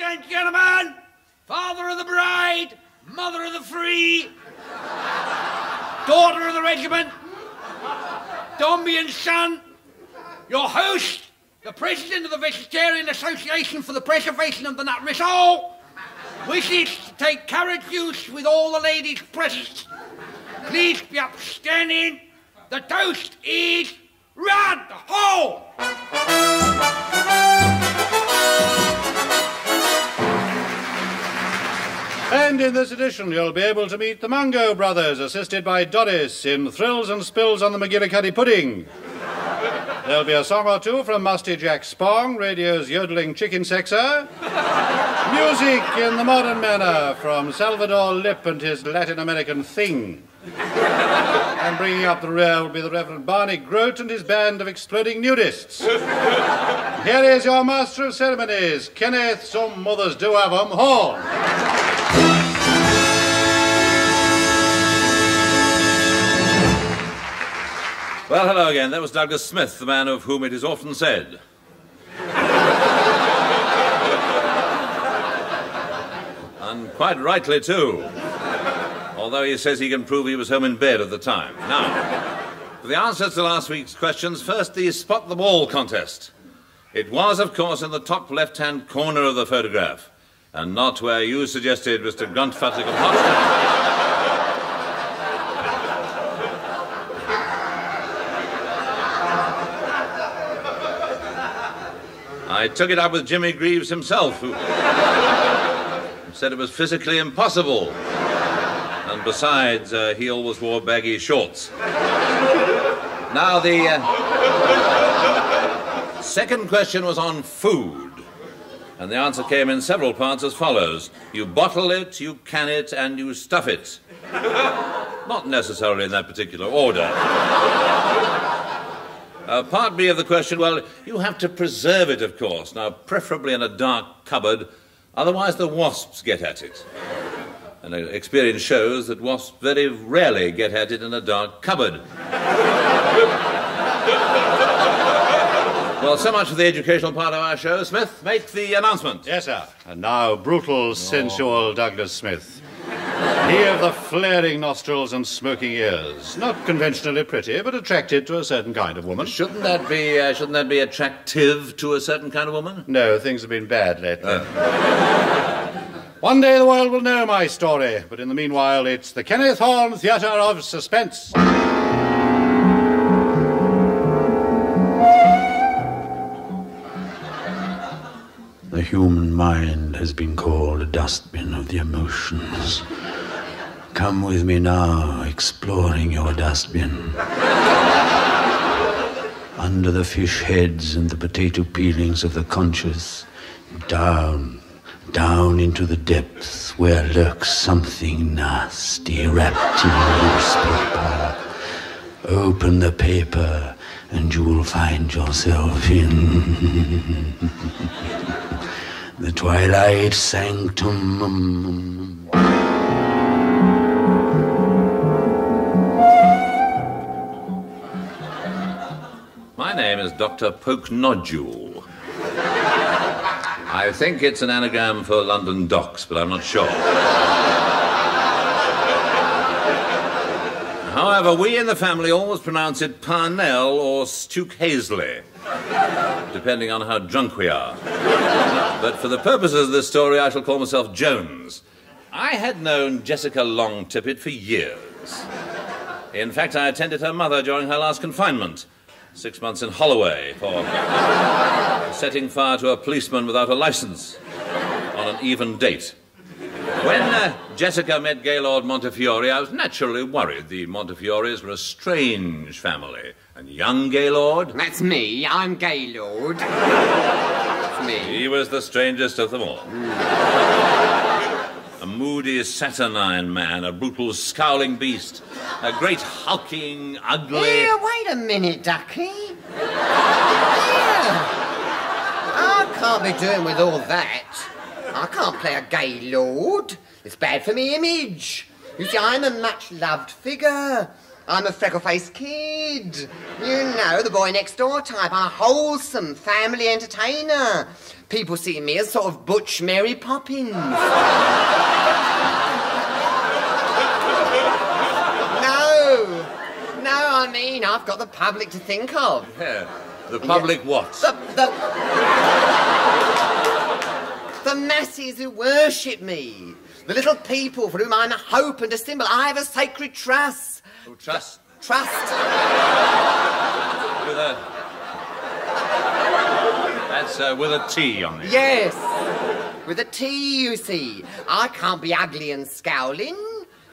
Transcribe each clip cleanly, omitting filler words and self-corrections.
and gentlemen, father of the bride, mother of the free, daughter of the regiment, Dombey and son, your host, the president of the Vegetarian Association for the Preservation of the Nut Rissole, wishes to take carrot juice with all the ladies present. Please be upstanding. The toast is Round the Horne. And in this edition, you'll be able to meet the Mungo brothers, assisted by Doris, in Thrills and Spills on the McGillicuddy Pudding. There'll be a song or two from Musty Jack Spong, radio's yodeling chicken sexer. Music in the modern manner from Salvador Lip and his Latin American Thing. And bringing up the rear will be the Reverend Barney Grote and his band of exploding nudists. Here is your master of ceremonies, Kenneth, some mothers do have 'em, Horne. Well, hello again. That was Douglas Smith, the man of whom it is often said. And quite rightly, too. Although he says he can prove he was home in bed at the time. Now, for the answers to last week's questions, first the Spot the Ball contest. It was, of course, in the top left-hand corner of the photograph, and not where you suggested, Mr. Gruntfuttick of Hoxton. I took it up with Jimmy Greaves himself, who said it was physically impossible. And besides, he always wore baggy shorts. Now, the second question was on food. And the answer came in several parts as follows. You bottle it, you can it, and you stuff it. Not necessarily in that particular order. Part B of the question, well, you have to preserve it, of course. Now, preferably in a dark cupboard, otherwise the wasps get at it. And experience shows that wasps very rarely get at it in a dark cupboard. Well, so much for the educational part of our show. Smith, make the announcement. Yes, sir. And now, brutal, sensual Douglas Smith. He of the flaring nostrils and smoking ears. Not conventionally pretty, but attracted to a certain kind of woman. Shouldn't that be attractive to a certain kind of woman? No, things have been bad lately. One day the world will know my story, but in the meanwhile, it's the Kenneth Horne Theatre of Suspense. The human mind has been called a dustbin of the emotions. Come with me now, exploring your dustbin. Under the fish heads and the potato peelings of the conscious, down into the depths where lurks something nasty wrapped in newspaper. Open the paper and you'll find yourself in the twilight sanctum. My name is Dr. Poke Nodule. I think it's an anagram for London Docks, but I'm not sure. However, we in the family always pronounce it Parnell or Stewke-Hazley, depending on how drunk we are. But for the purposes of this story, I shall call myself Jones. I had known Jessica Longtippet for years. In fact, I attended her mother during her last confinement, 6 months in Holloway, for setting fire to a policeman without a license on an even date. When Jessica met Gaylord Montefiore, I was naturally worried. The Montefiores were a strange family. And young Gaylord? That's me. I'm Gaylord. That's me. He was the strangest of them all. A moody, saturnine man, a brutal, scowling beast, a great, hulking, ugly... Here, wait a minute, Ducky. Here. I can't be doing with all that. I can't play a Gaylord. It's bad for me image. You see, I'm a much-loved figure. I'm a freckle-faced kid. You know, the boy next door type. I'm a wholesome family entertainer. People see me as sort of Butch Mary Poppins. No, I mean, I've got the public to think of. Yeah. The public what? The masses who worship me. The little people for whom I'm a hope and a symbol. I have a sacred trust. Oh, trust? Trust. With a... That's with a T on it. Yes. With a T, you see. I can't be ugly and scowling.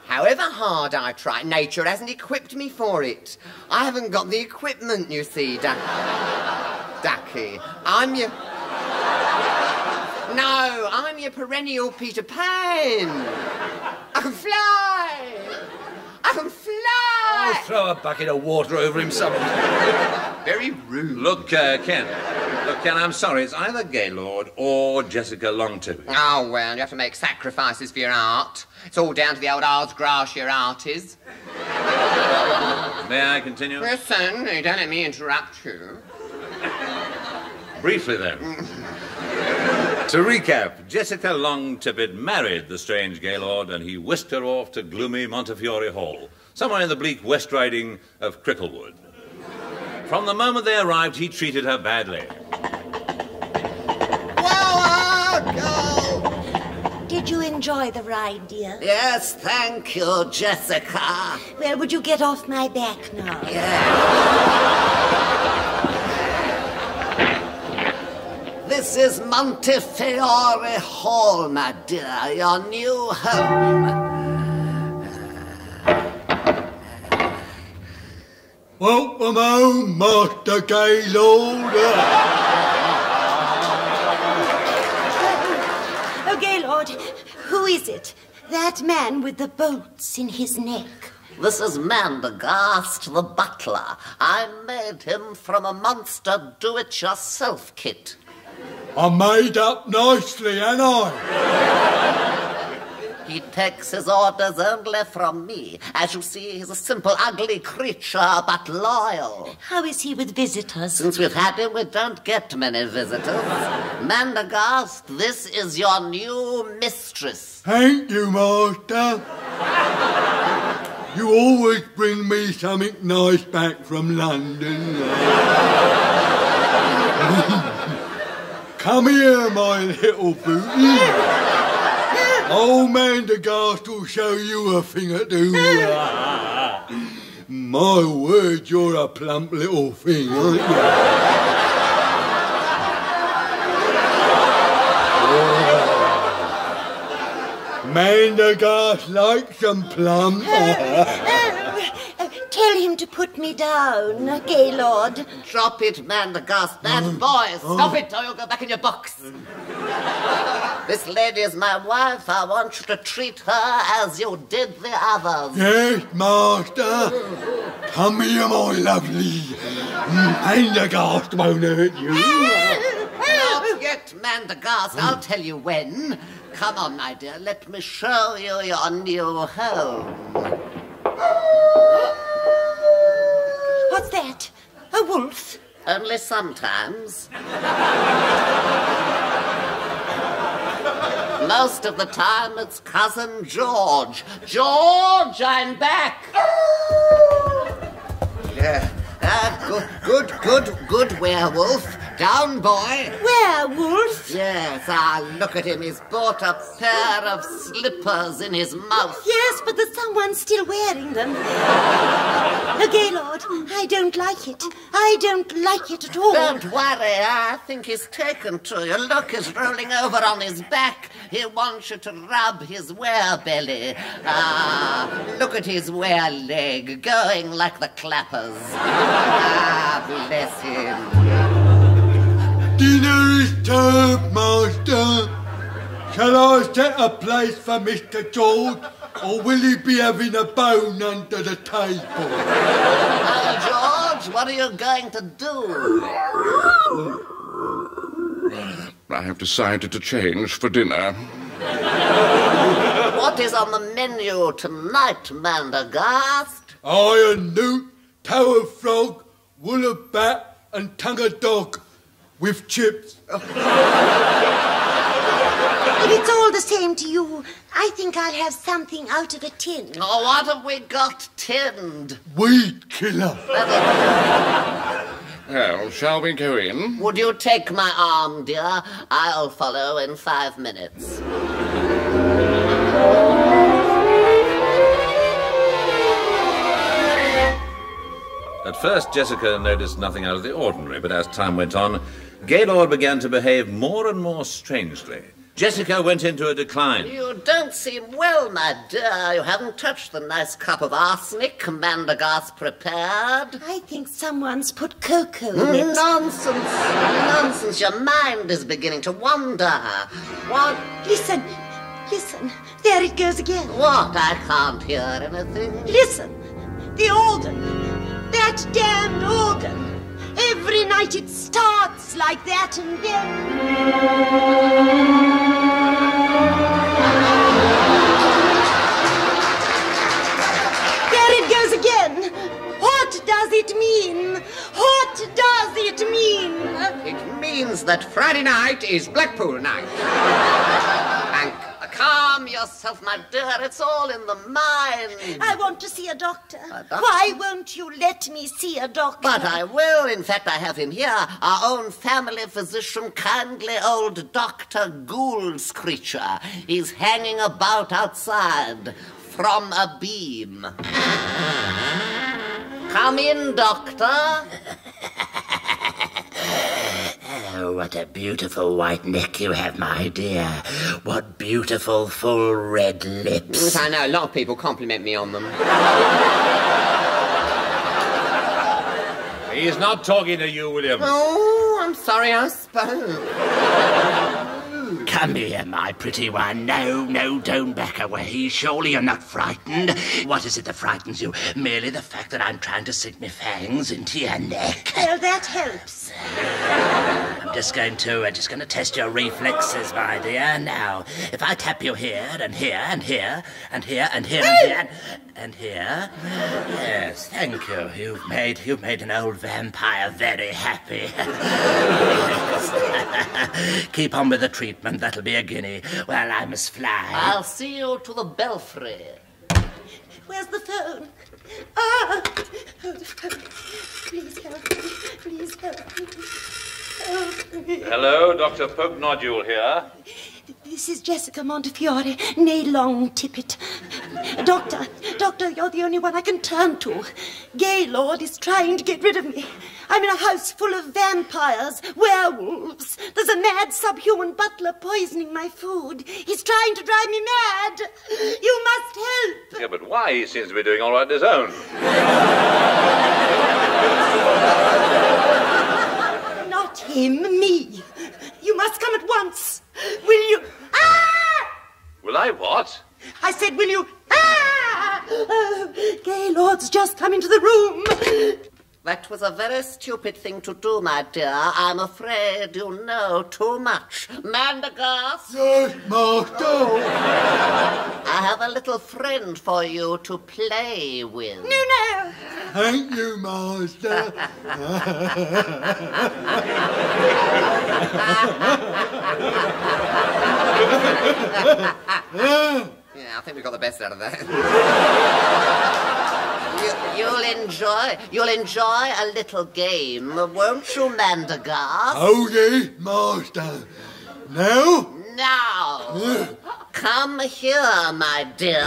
However hard I try, nature hasn't equipped me for it. I haven't got the equipment, you see, Ducky. I'm your perennial Peter Pan. I can fly. I can fly. I'll throw a bucket of water over him, someone. Very rude. Look, Ken. Look, Ken, I'm sorry. It's either Gaylord or Jessica Longtooth. Oh, well, you have to make sacrifices for your art. It's all down to the old Ars Gratia art is. May I continue? Yes, certainly. Don't let me interrupt you. Briefly, then. To recap, Jessica Longtippet married the strange Gaylord and he whisked her off to gloomy Montefiore Hall, somewhere in the bleak West Riding of Cricklewood. From the moment they arrived, he treated her badly. Did you enjoy the ride, dear? Yes, thank you, Jessica. Well, would you get off my back now? This is Montefiore Hall, my dear, your new home. Welcome home, Master Gaylord. Oh, Gaylord, who is it? That man with the bolts in his neck. This is Mandergast, the butler. I made him from a monster do-it-yourself kit. I made up nicely, ain't I? He takes his orders only from me. As you see, he's a simple, ugly creature, but loyal. How is he with visitors? Since we've had him, we don't get many visitors. Mandergast, this is your new mistress. Thank you, Master. You always bring me something nice back from London. Come here, my little booty. Old Mandergast will show you a thing or two. My word, you're a plump little thing, aren't you? Mandergast likes some plum. Tell him to put me down, Gaylord. Drop it, Mandergast. That boy, stop it or you'll go back in your box. This lady is my wife. I want you to treat her as you did the others. Yes, Master. Come here, my lovely. Mandergast won't hurt you. Not yet, Mandergast. I'll tell you when. Come on, my dear. Let me show you your new home. What's that? A wolf? Only sometimes. Most of the time, it's Cousin George. George, I'm back. Yeah. Good werewolf. Down, boy. Werewolf? Yes, look at him. He's bought a pair of slippers in his mouth. Yes, but there's someone still wearing them. Gaylord, I don't like it. I don't like it at all. Don't worry, I think he's taken to you. Look, he's rolling over on his back. He wants you to rub his were-belly. Look at his were-leg, going like the clappers. Bless him. Dinner is served, Master. Shall I set a place for Mr. George, or will he be having a bone under the table? George, what are you going to do? I have decided to change for dinner. What is on the menu tonight, Mandergast? I a newt, tower frog, wool of bat and tongue of dog with chips. If it's all the same to you, I think I'll have something out of a tin. Oh, what have we got tinned? Weed killer. Well, shall we go in? Would you take my arm, dear? I'll follow in 5 minutes. At first, Jessica noticed nothing out of the ordinary, but as time went on, Gaylord began to behave more and more strangely. Jessica went into a decline. You don't seem well, my dear. You haven't touched the nice cup of arsenic Mandergass prepared. I think someone's put cocoa in it. Nonsense. Nonsense. Your mind is beginning to wander. What? Listen. There it goes again. What? I can't hear anything. Listen. The organ. That damned organ. Every night it starts like that and then... There it goes again. What does it mean? What does it mean? It means that Friday night is Blackpool night. And calm yourself, my dear. It's all in the mind. I want to see a doctor. Why won't you let me see a doctor? But I will. In fact, I have him here. Our own family physician, kindly old Dr. Gould's creature. He's hanging about outside from a beam. Come in, doctor. Oh, what a beautiful white neck you have, my dear. What beautiful, full red lips. Yes, I know. A lot of people compliment me on them. He's not talking to you, William. Oh, I'm sorry I spoke. Come here, my pretty one. No, don't back away. Surely you're not frightened. What is it that frightens you? Merely the fact that I'm trying to sink my fangs into your neck. Well, that helps. I'm just going to test your reflexes, my dear. Now, if I tap you here and here and here and here and here and here and here. Yes, thank you. You've made an old vampire very happy. Keep on with the treatment. That'll be a guinea. Well, I must fly. I'll see you to the belfry. Where's the phone? Ah! Oh, the phone. Please help me. Please help me. Help me. Hello, Dr. Poke Nodule here. This is Jessica Montefiore, née Long Tippet. Doctor, you're the only one I can turn to. Gaylord is trying to get rid of me. I'm in a house full of vampires, werewolves. There's a mad subhuman butler poisoning my food. He's trying to drive me mad. You must help. Yeah, but why? He seems to be doing all right on his own. Not him, me. You must come at once. Will you? Ah! Will I what? I said, will you? Ah! Oh, Gaylord's just come into the room. That was a very stupid thing to do, my dear. I'm afraid you know too much. Mandergass? Yes, master. I have a little friend for you to play with. No. Thank you, master. Yeah, I think we got the best out of that. You'll enjoy a little game, won't you, Mandergass? Okay, master. Now? Now. Come here, my dear.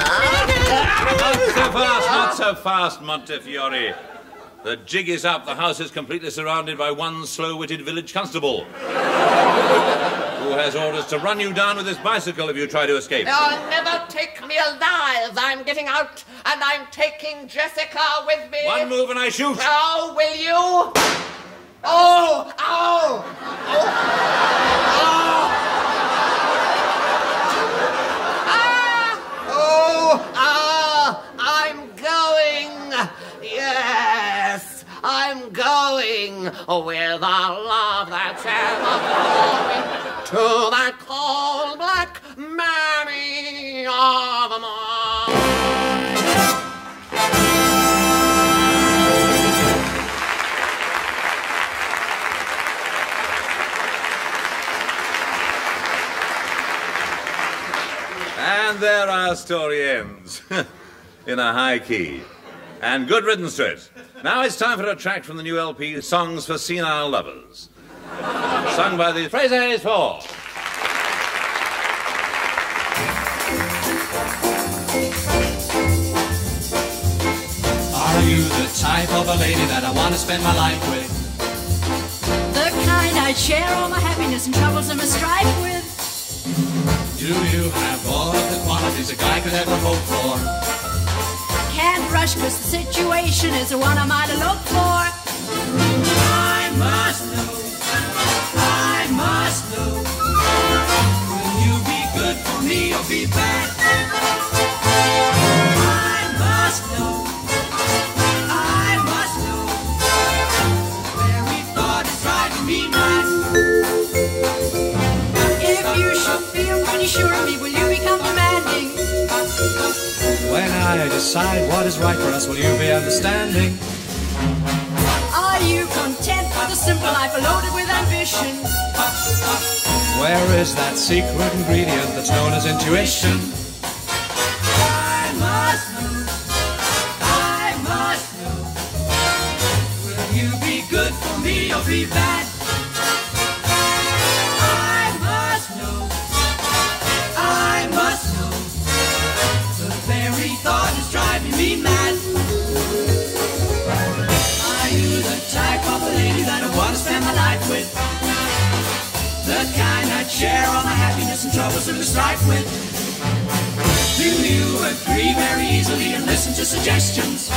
Not so fast, Montefiore. The jig is up. The house is completely surrounded by one slow-witted village constable who has orders to run you down with his bicycle if you try to escape. You'll never take me alive. I'm getting out, and I'm taking Jessica with me. One move and I shoot. Oh, will you? Oh! Ow! Oh! I'm going. Yes, I'm going with a love that's ever flowing to that cold black mammy of mine. And there our story ends. In a high key. And good riddance to it. Now it's time for a track from the new LP, Songs for Senile Lovers. Sung by the Frasers 4. Are you the type of a lady that I want to spend my life with? The kind I'd share all my happiness and troubles and my strife with. Do you have all of the qualities a guy could ever hope for? Can't rush cause the situation is the one I might have looked for. I must know, I must know. Will you be good for me or be bad? I must know, I must know. The very thought is driving me mad. If you should feel pretty sure of me, will you become demanding? When I decide what is right for us, will you be understanding? Are you content with a simple life loaded with ambition? Where is that secret ingredient that's known as intuition? I must know, I must know. Will you be good for me or be bad? I must know, I must know. The very thought is driving me mad. Are you the type of a lady that I want to spend my life with? The kind I'd share all my happiness and troubles and the strife with. Do you agree very easily and listen to suggestions?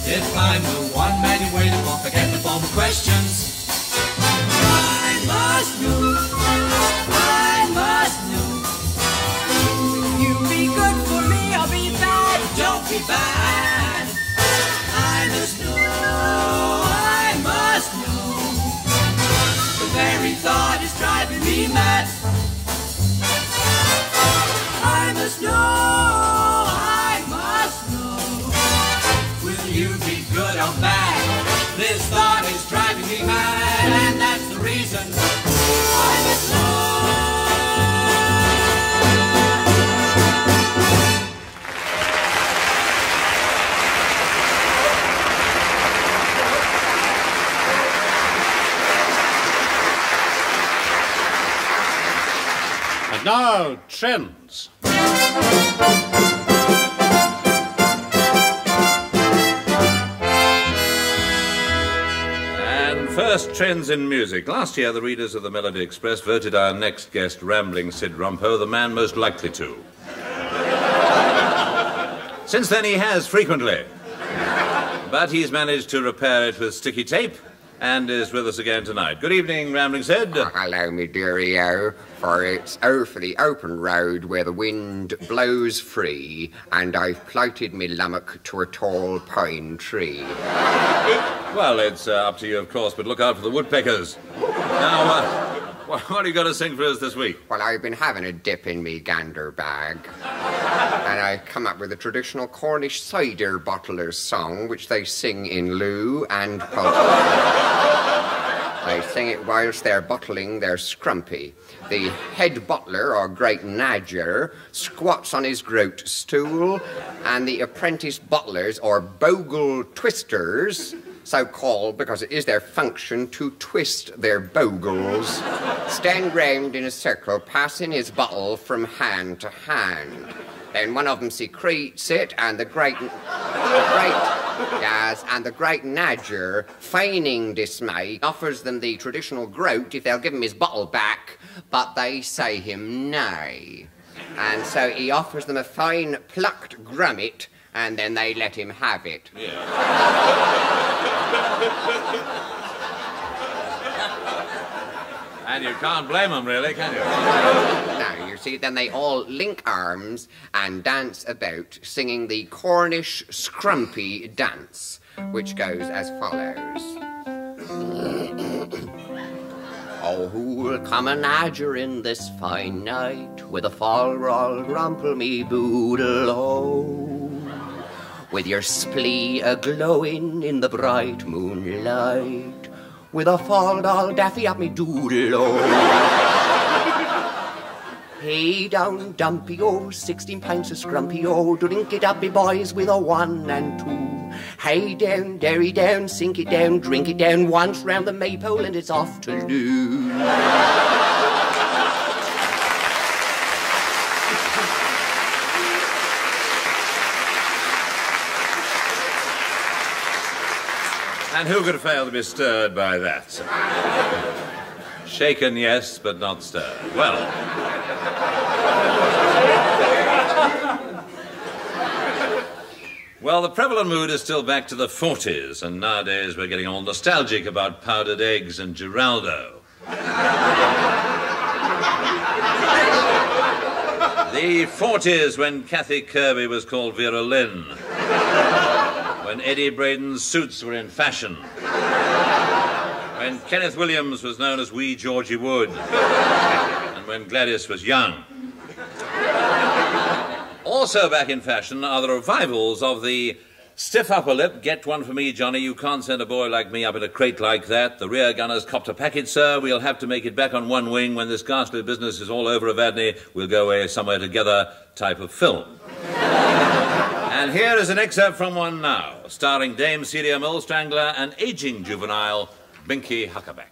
If I'm the one man you waited for, forget the formal questions. I must know, I must know. Will you be good for me or be bad? Don't be bad. I must know, I must know. The very thought is driving me mad. I must know, I must know. Will you be good or bad? This thought is driving me mad, and that's the reason I must know. And now, trends. And first, trends in music. Last year, the readers of the Melody Express voted our next guest, Rambling Sid Rumpo, the man most likely to. Since then, he has frequently. But he's managed to repair it with sticky tape and is with us again tonight. Good evening, Rambling Sid. Oh, hello, me dearie-o, for it's for the open road where the wind blows free, and I've plighted me lummock to a tall pine tree. Well, it's up to you, of course, but look out for the woodpeckers. Now, what are you going to sing for us this week? Well, I've been having a dip in me gander bag, and I've come up with a traditional Cornish cider bottler's song, which they sing in lieu and they sing it whilst they're bottling their scrumpy. The head butler, or great nadger, squats on his groat stool, and the apprentice butlers, or bogle twisters, so called because it is their function to twist their bogles, stand round in a circle, passing his bottle from hand to hand. Then one of them secretes it, and the great nadger, feigning dismay, offers them the traditional groat if they'll give him his bottle back, but they say him nay. And so he offers them a fine plucked grummet, and then they let him have it. Yeah. And you can't blame them, really, can you? No, you see, then they all link arms and dance about, singing the Cornish scrumpy dance, which goes as follows. Oh, who'll come a nadger in this fine night, with a fall roll rumple me boodle, oh, with your splee a-glowing in the bright moonlight, with a fall doll daffy up me doodle, oh. Hey down, dumpy, oh, 16 pints of scrumpy, oh, drink it up, me boys, with a 1 and 2. Hey down, derry down, sink it down, drink it down once round the maypole and it's off to loo. And who could fail to be stirred by that? Shaken, yes, but not stirred. Well. Well, the prevalent mood is still back to the 40s, and nowadays we're getting all nostalgic about powdered eggs and Giraldo. The 40s when Kathy Kirby was called Vera Lynn. When Eddie Braden's suits were in fashion. When Kenneth Williams was known as Wee Georgie Wood. And when Gladys was young. Also back in fashion are the revivals of the stiff upper lip, get one for me, Johnny, you can't send a boy like me up in a crate like that. The rear gunner's copped a package, sir. We'll have to make it back on one wing. When this ghastly business is all over, Evadne, we'll go away somewhere together type of film. And here is an excerpt from one now, starring Dame Celia Millstrangler and aging juvenile Binky Huckaback.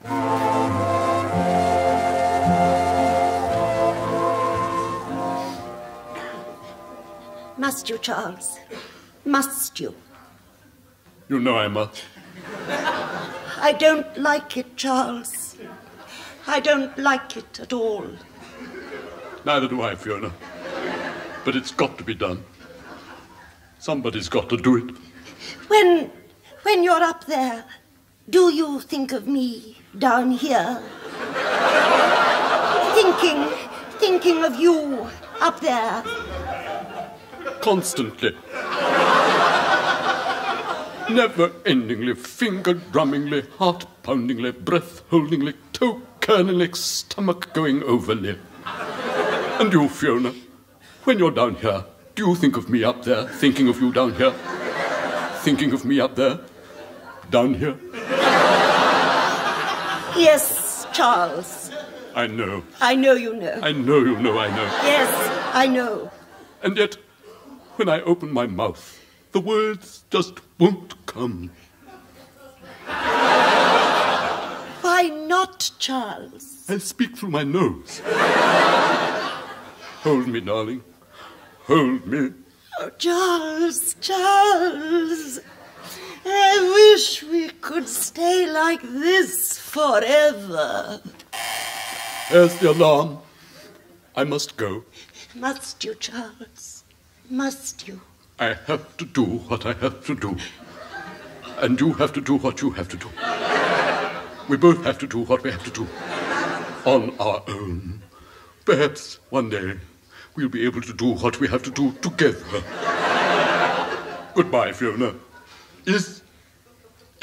Must you, Charles? Must you? You know I must. I don't like it, Charles. I don't like it at all. Neither do I, Fiona. But it's got to be done. Somebody's got to do it. When you're up there, do you think of me down here? Thinking of you up there? Constantly. Never-endingly, finger-drummingly, heart-poundingly, breath-holdingly, toe-kerningly, stomach-going-overly. And you, Fiona, when you're down here, do you think of me up there, thinking of you down here? Thinking of me up there, down here? Yes, Charles. I know. I know you know. I know you know I know. Yes, I know. And yet, when I open my mouth, the words just won't come. Why not, Charles? I speak through my nose. Hold me, darling. Hold me. Oh, Charles, Charles. I wish we could stay like this forever. There's the alarm. I must go. Must you, Charles? Must you? I have to do what I have to do. And you have to do what you have to do. We both have to do what we have to do. On our own. Perhaps one day we'll be able to do what we have to do together. Goodbye, Fiona. Is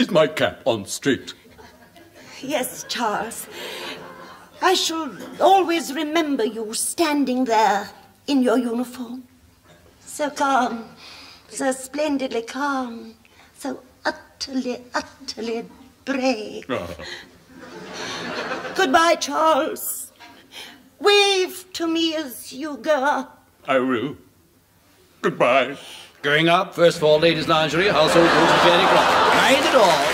my cap on straight? Yes, Charles. I shall always remember you standing there in your uniform. So calm, so splendidly calm, so utterly, utterly brave. Goodbye, Charles. Wave to me as you go up. I will. Goodbye. Going up, first of all, ladies' lingerie, household goods, and fairy cloth. Mind it all.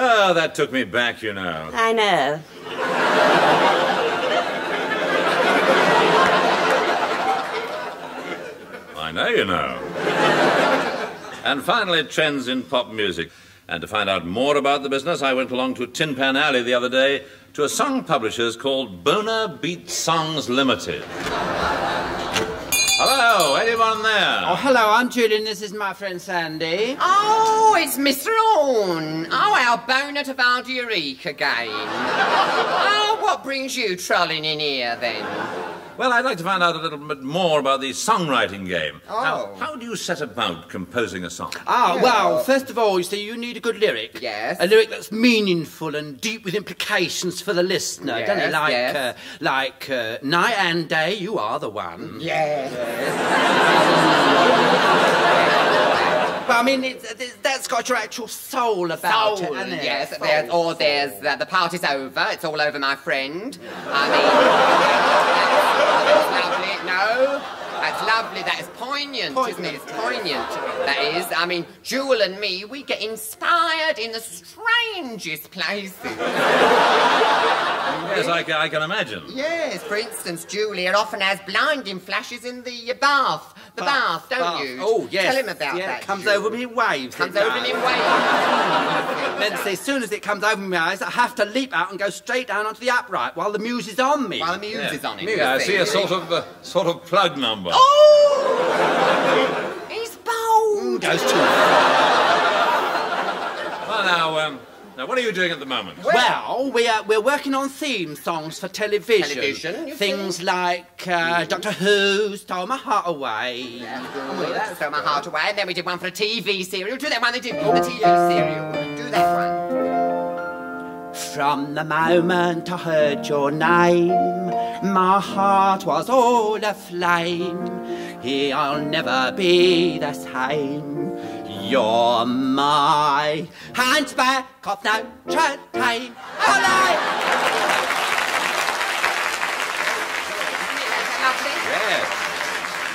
Oh, that took me back, you know. I know. I know you know. And finally, trends in pop music. And to find out more about the business, I went along to Tin Pan Alley the other day to a song publishers called Boner Beat Songs Limited. Hello, anyone there? Oh, hello, I'm Julian. This is my friend Sandy. Oh, it's Mr. Horne. Oh, our bonnet of Alderique again. Oh, what brings you trolling in here, then? Well, I'd like to find out a little bit more about the songwriting game. Oh. How do you set about composing a song? Well, first of all, you see, you need a good lyric. Yes. A lyric that's meaningful and deep with implications for the listener, Yes, doesn't it? yes. Like, night and day, you are the one. Yes. Well, I mean, that's got your actual soul about it, hasn't it? Yes. There's the party's over. It's all over, my friend. I mean, that's lovely. No. That's lovely. That is poignant, isn't it? It's poignant. That is. I mean, Jewel and me, we get inspired in the strangest places. Yes, I can imagine. Yes, for instance, Julia often has blinding flashes in the bath. The bath, don't you? Oh, yes. Tell him about that. It comes Julia. over me in waves. Comes over me in waves. Then as soon as it comes over my eyes, I have to leap out and go straight down onto the upright while the muse is on me. While the muse is on him. Yeah, I see a sort of plug number. Oh! He's bold. Goes too far. Well, now, what are you doing at the moment? Well, we're working on theme songs for television. Things like Doctor Who, Stole My Heart Away. That stole my heart away. And then we did one for a TV serial. Do that one they did for the TV serial. Do that one. From the moment I heard your name, my heart was all aflame. I'll never be the same. You're my Hunchback of Notre. All right. Yes.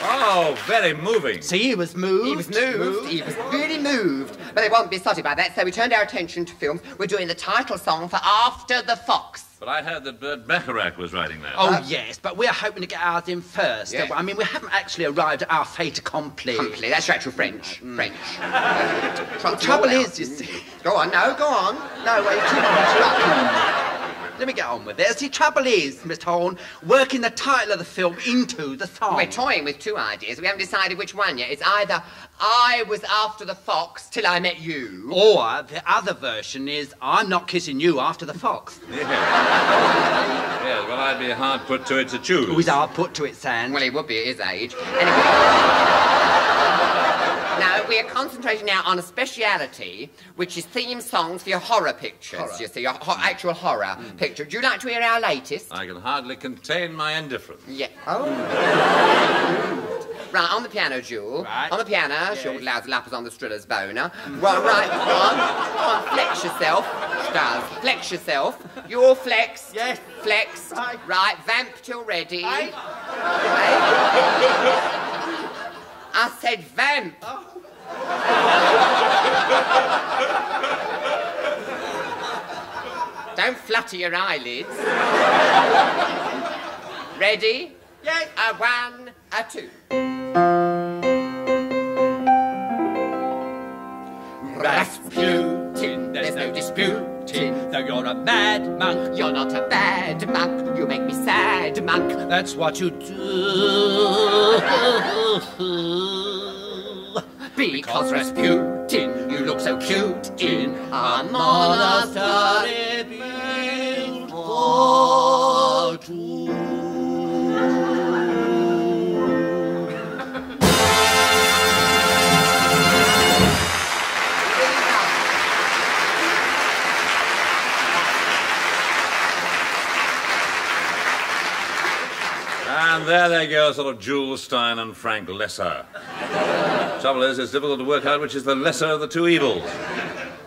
Oh, very moving. See, he was moved. He was moved. He was really moved. But they won't be sorry by that, so we turned our attention to films. We're doing the title song for After the Fox. But I heard that Burt Bacharach was writing that. Oh, yes, but we're hoping to get ours in first. Yeah. I mean, we haven't actually arrived at our fait accompli. That's your actual French. French. The trouble is, you see... Go on, no, go on. No, wait, keep on interrupting. Let me get on with it. The trouble is, Mr. Horne, working the title of the film into the song. We're toying with two ideas. We haven't decided which one yet. It's either I was after the fox till I met you. Or the other version is I'm not kissing you after the fox. Yes, well, I'd be hard put to it to choose. Who's hard put to it, Sand? Well, he would be at his age. Anyway. Now, we are concentrating now on a speciality, which is theme songs for your horror pictures, you see, your actual horror picture. Would you like to hear our latest? I can hardly contain my indifference. Yeah. Oh. Right, on the piano, Jewel. Right. On the piano, yes. Short, loud, lappers on the Striller's boner. Well, right, on, flex yourself. Stars, flex yourself. You all flex. Yes. Flex. Aye. Right, vamp till ready. Aye. I said vamp. Oh. Don't flutter your eyelids. Ready? Yes. A 1, a 2. Rasputin, there's no disputing. Though you're a mad monk, You're not a bad monk. You make me sad, monk. that's what you do. Because Rasputin, you look so cute in a monastery built for two. And there they go, sort of Jules Stein and Frank Lesser. Trouble is, it's difficult to work out which is the lesser of the two evils.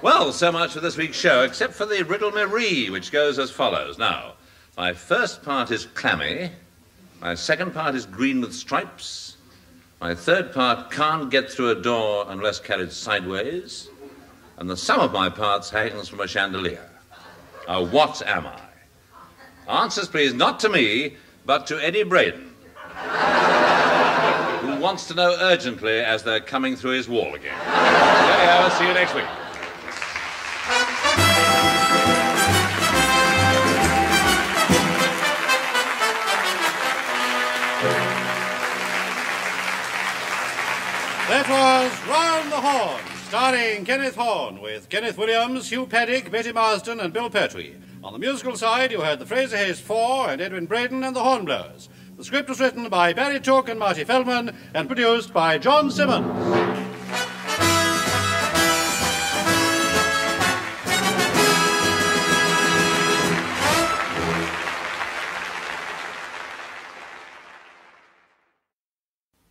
Well, so much for this week's show, except for the Riddle Marie, which goes as follows. Now, my first part is clammy, my second part is green with stripes, my third part can't get through a door unless carried sideways, and the sum of my parts hangs from a chandelier. Now, what am I? Answers, please, not to me, but to Eddie Braden, who wants to know urgently as they're coming through his wall again. There you are. See you next week. That was Round the Horne, starring Kenneth Horne, with Kenneth Williams, Hugh Paddick, Betty Marsden and Bill Pertwee. On the musical side, you heard the Fraser Hayes Four and Edwin Braden and the Hornblowers. The script was written by Barry Cooke and Marty Feldman and produced by John Simmons.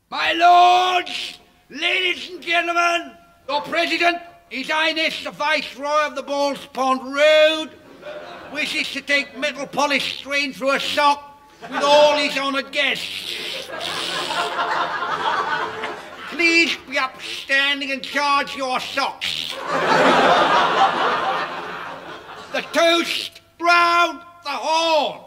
My lords, ladies and gentlemen, Your President, His Highness the Viceroy of the Balls Pond Road, wishes to take metal polished strain through a sock with all his honoured guests. Please be upstanding and charge your socks. The toast, Round the Horne.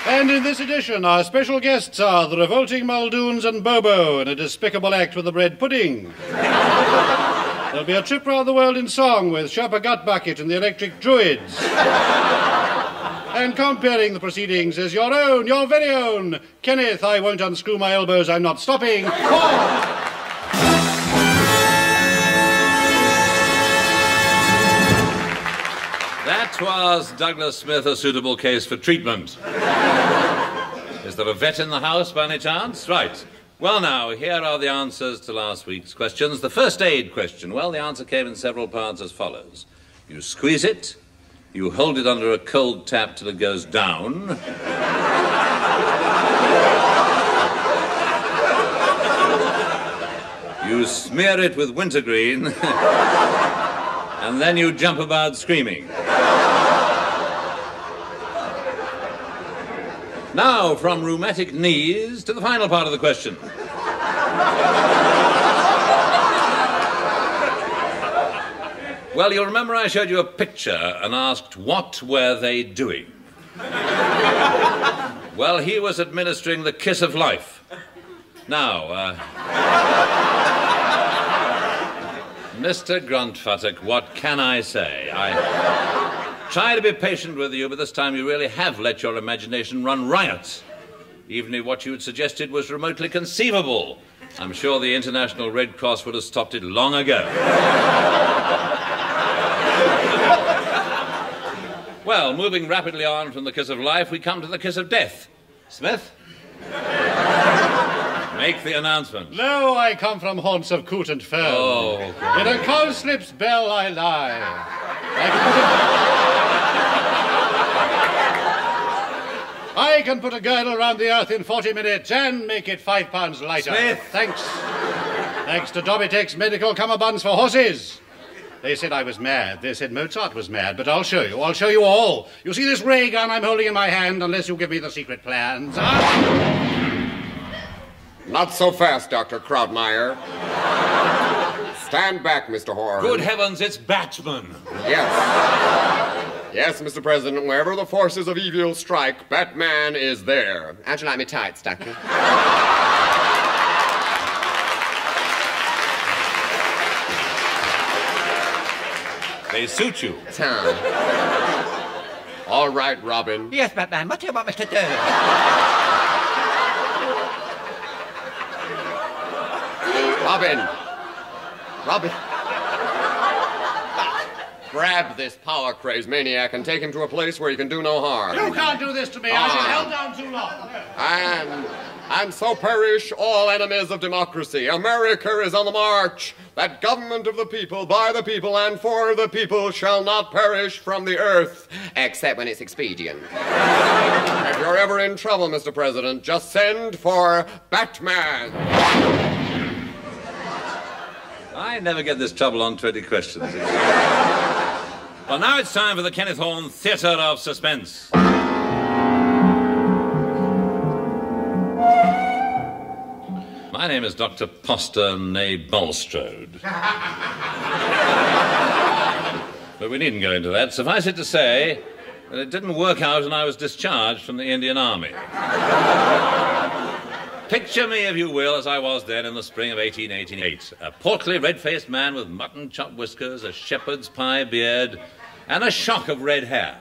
And in this edition, our special guests are the revolting Muldoons and Bobo in a despicable act with the bread pudding. There'll be a trip round the world in song with Sharper Gut Bucket and the Electric Druids. And comparing the proceedings is your own, your very own, Kenneth, I won't unscrew my elbows, I'm not stopping, Horne. That was Douglas Smith, a suitable case for treatment. Is there a vet in the house by any chance? Right. Well, now, here are the answers to last week's questions. The first aid question. Well, the answer came in several parts as follows. You squeeze it. You hold it under a cold tap till it goes down. You smear it with wintergreen. And then you jump about screaming. Now, from rheumatic knees to the final part of the question. Well, you'll remember I showed you a picture and asked what were they doing. Well, he was administering the kiss of life. Now, Mr. Gruntfuttock, what can I say? I try to be patient with you, but this time you really have let your imagination run riot. Even if what you had suggested was remotely conceivable, I'm sure the International Red Cross would have stopped it long ago. Well, moving rapidly on from the kiss of life, we come to the kiss of death. Smith? Make the announcement. Lo, I come from haunts of coot and fern. Oh. In a cowslip's bell I lie. I can put a girdle around the earth in 40 minutes and make it 5 pounds lighter. Smith! Thanks. Thanks to Dobbytex medical cummerbunds for horses. They said I was mad. They said Mozart was mad, but I'll show you. I'll show you all. You see this ray gun I'm holding in my hand, unless you give me the secret plans. Not so fast, Dr. Krautmeyer. Stand back, Mr. Horne. Good heavens, it's Batman. Yes. Yes, Mr. President, wherever the forces of evil strike, Batman is there. How'd you like me tights, Doctor? They suit you. Tom. All right, Robin. Yes, Batman, what do you want me to do? Robin. Grab this power-crazed maniac and take him to a place where he can do no harm. You can't do this to me. I've been held down too long. And so perish all enemies of democracy. America is on the march. That government of the people, by the people, and for the people shall not perish from the earth. Except when it's expedient. If you're ever in trouble, Mr. President, just send for Batman. I never get this trouble on 20 questions. Well, now it's time for the Kenneth Horne Theatre of Suspense. My name is Dr. Poster née Bulstrode. But we needn't go into that. Suffice it to say that it didn't work out and I was discharged from the Indian Army. Picture me, if you will, as I was then in the spring of 1888. A portly, red-faced man with mutton-chop whiskers, a shepherd's pie beard, and a shock of red hair.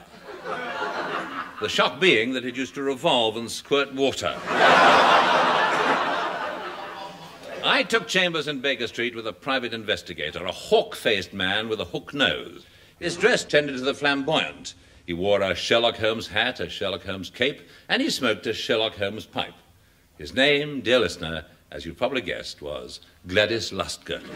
The shock being that it used to revolve and squirt water. I took chambers in Baker Street with a private investigator, a hawk-faced man with a hook nose. His dress tended to the flamboyant. He wore a Sherlock Holmes hat, a Sherlock Holmes cape, and he smoked a Sherlock Holmes pipe. His name, dear listener, as you probably guessed, was Gladys Lustgirdle.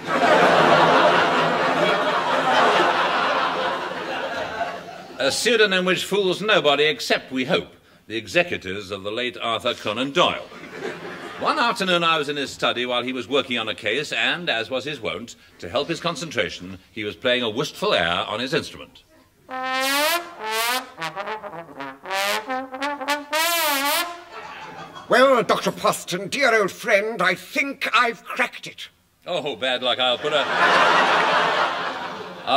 A pseudonym which fools nobody except, we hope, the executors of the late Arthur Conan Doyle. One afternoon I was in his study while he was working on a case, and, as was his wont, to help his concentration, he was playing a wistful air on his instrument. Well, Dr. Poston, dear old friend, I think I've cracked it. Oh, bad luck. I'll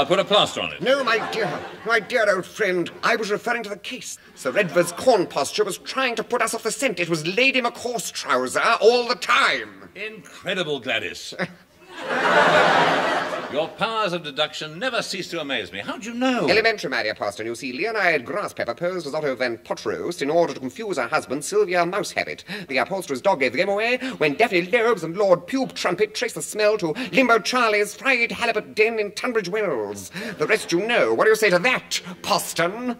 put a plaster on it. No, my dear old friend, I was referring to the case. Sir Edward's corn posture was trying to put us off the scent. It was Lady McCaw's trouser all the time. Incredible, Gladys. Your powers of deduction never cease to amaze me. How'd you know? Elementary, my dear Poston. You see, Leonide Grasspepper posed as Otto van Potterost in order to confuse her husband, Sylvia Mousehabit. The upholsterer's dog gave the game away when Daphne Lobes and Lord Pube Trumpet traced the smell to Limbo Charlie's fried halibut den in Tunbridge Wells. The rest you know. What do you say to that, Poston?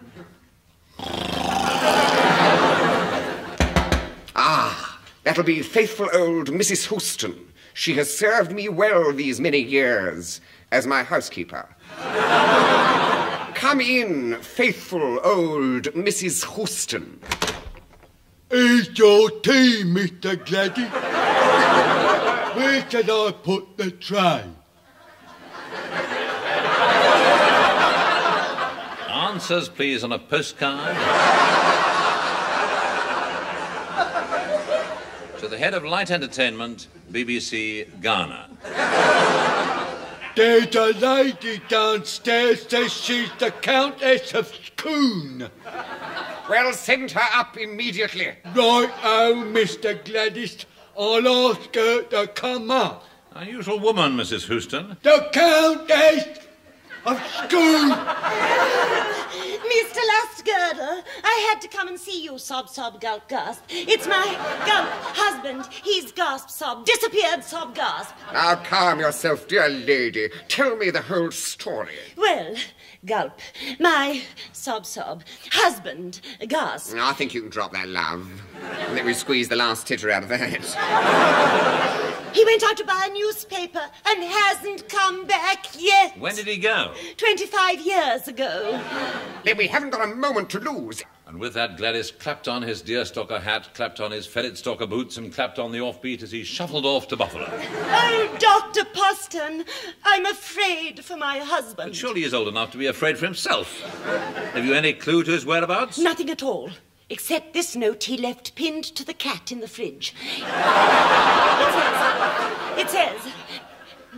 Ah, that'll be faithful old Mrs. Houston. She has served me well these many years as my housekeeper. Come in, faithful old Mrs. Houston. It's your tea, Mr. Gladys. Where shall I put the tray? Answers, please, on a postcard. To the head of Light Entertainment, BBC Ghana. There's a lady downstairs says she's the Countess of Coon. Well, send her up immediately. Right-o, Mr. Gladys. I'll ask her to come up. Unusual woman, Mrs. Houston. The Countess of Coon. Mr. Lustgirder, I had to come and see you, sob, sob, gulp, gasp. It's my gulp husband. He's gasp, sob, disappeared, sob, gasp. Now calm yourself, dear lady. Tell me the whole story. Well, gulp, my sob, sob, husband, gasp. I think you can drop that, love. And let me squeeze the last titter out of that. He went out to buy a newspaper and hasn't come back yet. When did he go? 25 years ago. Then we haven't got a moment to lose. And with that, Gladys clapped on his deerstalker hat, clapped on his ferret-stalker boots, and clapped on the offbeat as he shuffled off to Buffalo. Oh, Dr. Poston, I'm afraid for my husband. But surely he's old enough to be afraid for himself. Have you any clue to his whereabouts? Nothing at all. Except this note he left pinned to the cat in the fridge. It says,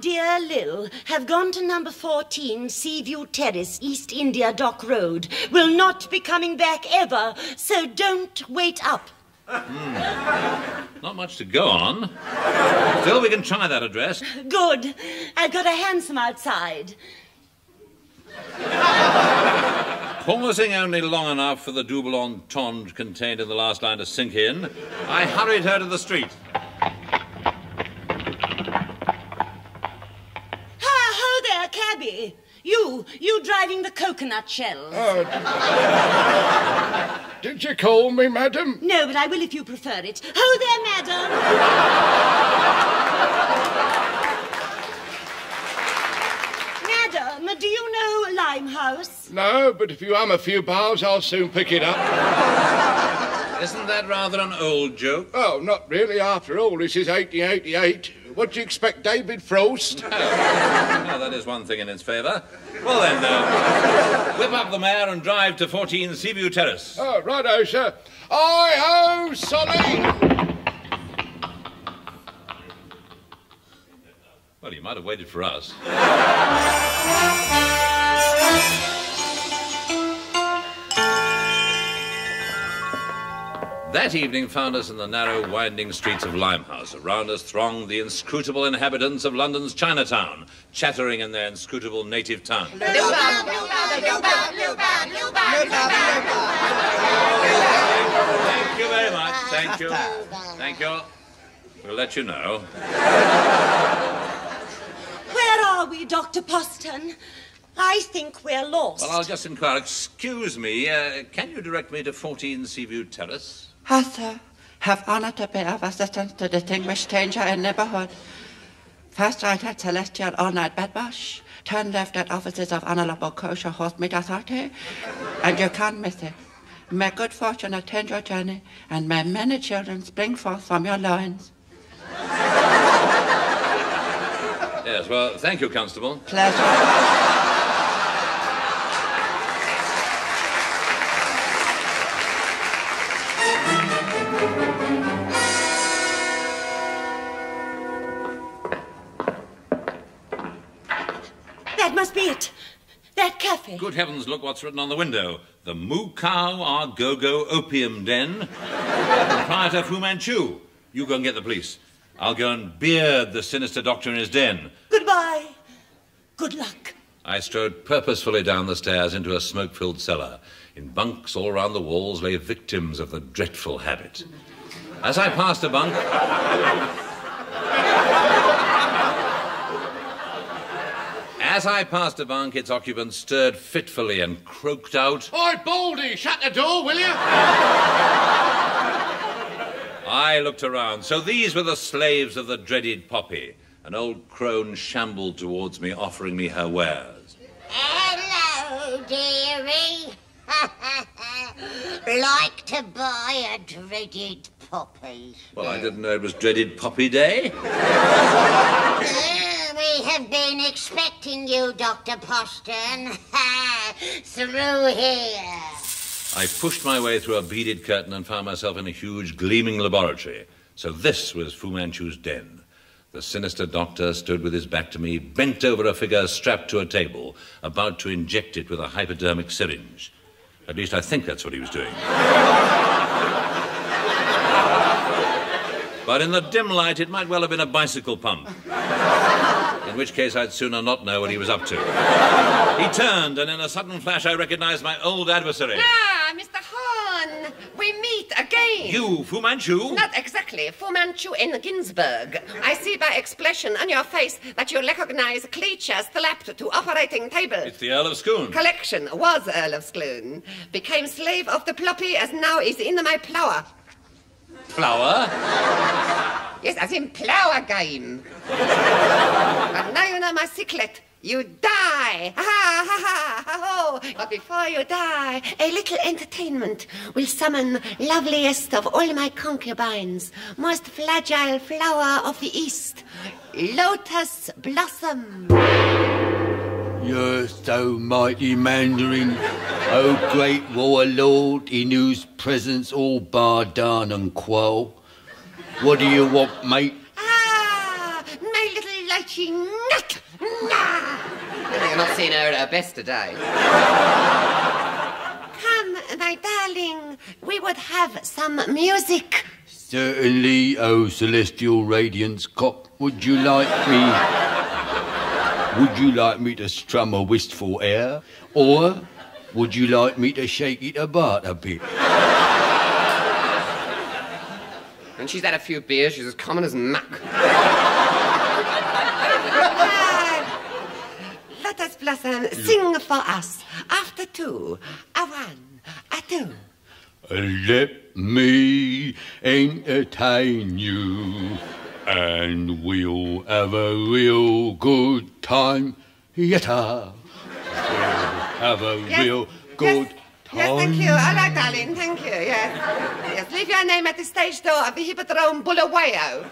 Dear Lil, have gone to number 14 Seaview Terrace, East India Dock Road. Will not be coming back ever, so don't wait up. Not much to go on. Still, we can try that address. Good. I've got a hansom outside. Pausing only long enough for the double entendre contained in the last line to sink in, I hurried her to the street. Ho there, cabby. You driving the coconut shells. Did you call me, madam? No, but I will if you prefer it. Ho there, madam. Madam, do you know Limehouse? No, but if you hum a few bars, I'll soon pick it up. Isn't that rather an old joke? Oh, not really. After all, this is 1888. What do you expect, David Frost? No, that is one thing in its favour. Well then, whip up the mare and drive to 14 Seaview Terrace. Oh, righto, sir. Hi-ho, Solly! Well, you might have waited for us. That evening found us in the narrow, winding streets of Limehouse. Around us thronged the inscrutable inhabitants of London's Chinatown, chattering in their inscrutable native tongue. Thank you very much. Thank you. Thank you. We'll let you know. Where are we, Dr. Poston? I think we're lost. Well, I'll just inquire. Excuse me, can you direct me to 14 Seaview Terrace? Sir, have honour to be of assistance to distinguished stranger in neighbourhood. First right at Celestial All-Night Bedwash, turn left at offices of Honourable Kosher Horse Meat Authority, and you can't miss it. May good fortune attend your journey, and may many children spring forth from your loins. Yes, well, thank you, Constable. Pleasure. That must be it. That cafe. Good heavens, look what's written on the window. The Moo Cow Our Go-Go Opium Den. Proprietor Fu Manchu. You go and get the police. I'll go and beard the sinister doctor in his den. Goodbye. Good luck. I strode purposefully down the stairs into a smoke-filled cellar. In bunks all round the walls lay victims of the dreadful habit. As I passed a bunk... As I passed a bunk, its occupant stirred fitfully and croaked out, Oi, Baldy, shut the door, will you? I looked around. So these were the slaves of the dreaded Poppy. An old crone shambled towards me, offering me her wares. Hello, dearie. Like to buy a dreaded Poppy. Well, I didn't know it was dreaded Poppy Day. We have been expecting you, Dr. Poston. Through here. I pushed my way through a beaded curtain and found myself in a huge, gleaming laboratory. So this was Fu Manchu's den. The sinister doctor stood with his back to me, bent over a figure strapped to a table, about to inject it with a hypodermic syringe. At least I think that's what he was doing. But in the dim light, it might well have been a bicycle pump. In which case I'd sooner not know what he was up to. He turned, and in a sudden flash I recognized my old adversary. Ah, Mr. Horne, we meet again. You, Fu Manchu? Not exactly. Fu Manchu and Ginsberg. I see by expression on your face that you recognize creatures slapped to operating table. It's the Earl of Scone. Collection was Earl of Scone. Became slave of the ploppy as now is in my plower. Flower? Yes, as in plower game. And now you know my secret. You die! Ha ha ha ha ho! But before you die, a little entertainment will summon loveliest of all my concubines, most fragile flower of the East, Lotus Blossom. You're so mighty Mandarin, O great warlord, in whose presence all bow down and quell. What do you want, mate? Ah, my little lychee nut! Nah! You're not seeing her at her best today. Come, my darling, we would have some music. Certainly, O celestial radiance cop. Would you like me to strum a wistful air? Or would you like me to shake it about a bit? When she's had a few beers, she's as common as muck. Lotus Blossom, sing for us. After two, a one, a two. Let me entertain you, and we'll have a real good time. Yetta. We'll have a real good time. Yes, thank you. All right, darling, thank you, yes. Yes, leave your name at the stage door of the Hippodrome Bulawayo.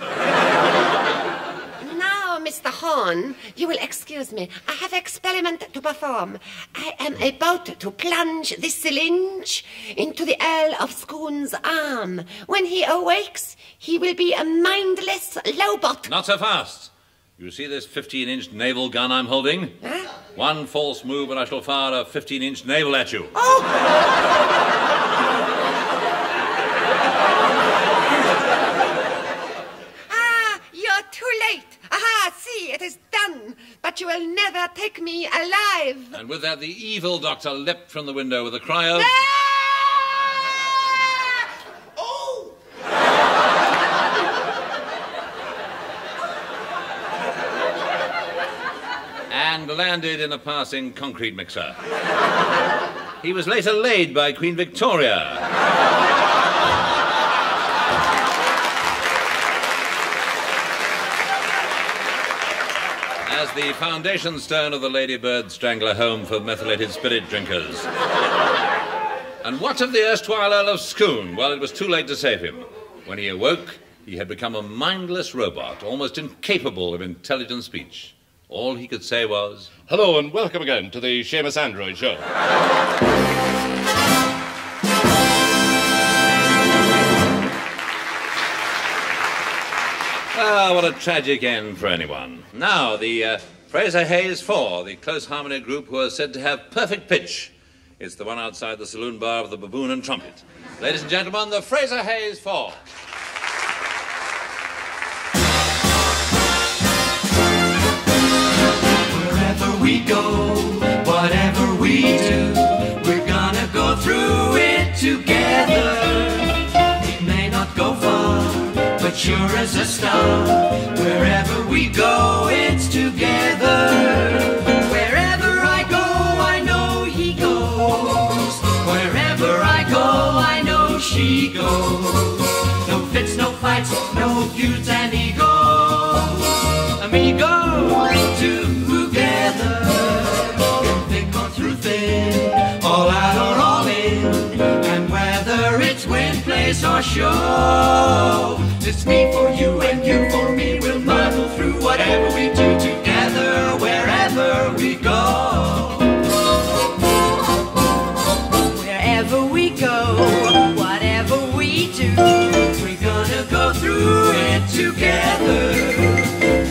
Now, Mr. Horne, you will excuse me. I have an experiment to perform. I am about to plunge this syringe into the Earl of Scone's arm. When he awakes, he will be a mindless lowbot. Not so fast. You see this 15-inch naval gun I'm holding? Huh? One false move and I shall fire a 15-inch naval at you. Oh! You're too late. Aha, see, it is done. But you will never take me alive. And with that, the evil doctor leapt from the window with a cry of... Oh! and landed in a passing concrete mixer. He was later laid by Queen Victoria. As the foundation stone of the Ladybird Strangler Home for Methylated Spirit Drinkers. And what of the erstwhile Earl of Scone? Well, it was too late to save him. When he awoke, he had become a mindless robot, almost incapable of intelligent speech. All he could say was... Hello and welcome again to the Seamus Android Show. Ah, what a tragic end for anyone. Now, the Fraser Hayes Four, the close harmony group who are said to have perfect pitch. It's the one outside the saloon bar of the Baboon and Trumpet. Ladies and gentlemen, the Fraser Hayes Four. Wherever we go, whatever we do, we're gonna go through it together. We may not go far, but sure as a star. Wherever we go, it's together. Wherever I go, I know he goes. Wherever I go, I know she goes. No fits, no fights, no feuds and egos. Amigos together. Thick or through thin, all out or all in. And whether it's win, place or show, it's me for you and you for me. We'll muddle through whatever we do together, wherever we go. Wherever we go, whatever we do, we're gonna go through it together.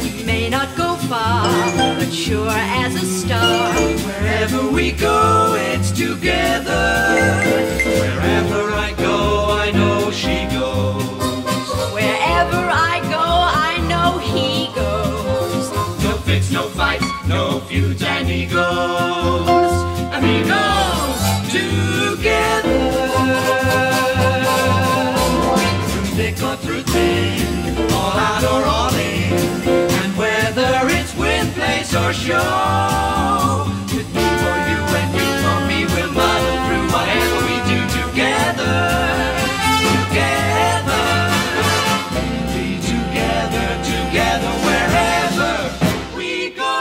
We may not go far, but sure as a star. Wherever we go, it's together. Wherever I go, I know she goes. Wherever I go, I know he goes. No fits, no fights, no feuds and egos. Amigos together. Through thick or through thin, all out or all in. And whether it's win, place or show, with me for you and you for me, we'll muddle through whatever we do together. Together. Be together, together, wherever we go.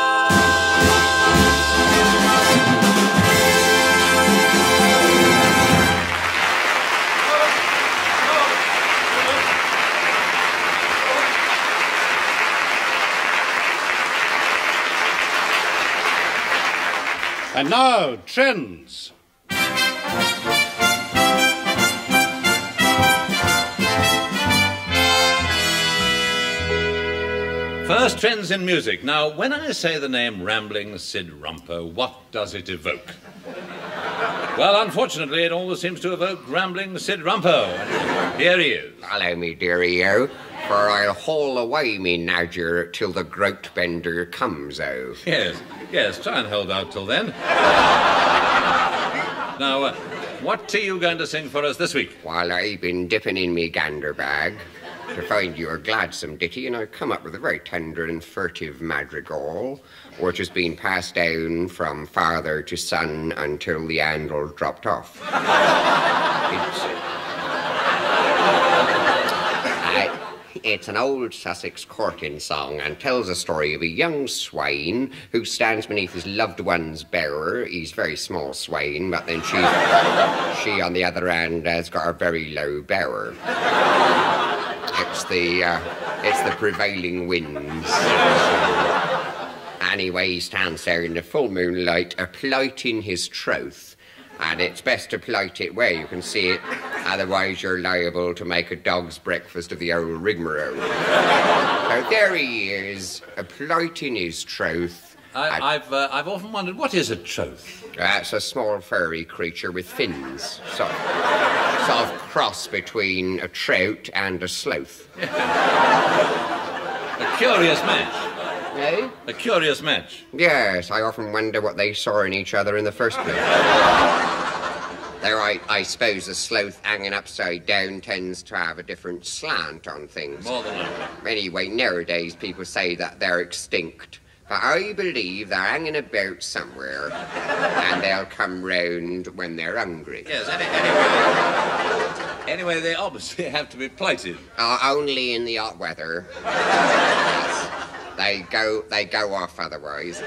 And now, trends. First, trends in music. Now, when I say the name Rambling Sid Rumper, what does it evoke? Well, unfortunately, it always seems to evoke Rambling Sid Rumper. Here he is. Hello, me dearie-o, for I'll haul away me nadger till the groat bender comes, oh. Yes, try and hold out till then. Now, what are you going to sing for us this week? While I've been dipping in me gander bag to find you a gladsome ditty, and I've come up with a very tender and furtive madrigal, which has been passed down from father to son until the handle dropped off. It's an old Sussex courting song and tells a story of a young swain who stands beneath his loved one's bower. He's a very small swain, but then she on the other hand has got a very low bower. It's the prevailing winds. Anyway, he stands there in the full moonlight, a-plighting his troth. And it's best to plight it where you can see it, otherwise you're liable to make a dog's breakfast of the old rigmarole. So there he is, a-plighting his troth. I've often wondered, what is a troth? It's a small furry creature with fins, sort of cross between a trout and a sloth. A curious match. Eh? A curious match. Yes, I often wonder what they saw in each other in the first place. There, I suppose a sloth hanging upside down tends to have a different slant on things. More than likely. Anyway, nowadays people say that they're extinct. But I believe they're hanging about somewhere and they'll come round when they're hungry. Yes, anyway, they obviously have to be plighted. Only in the hot weather. Yes. They go off otherwise.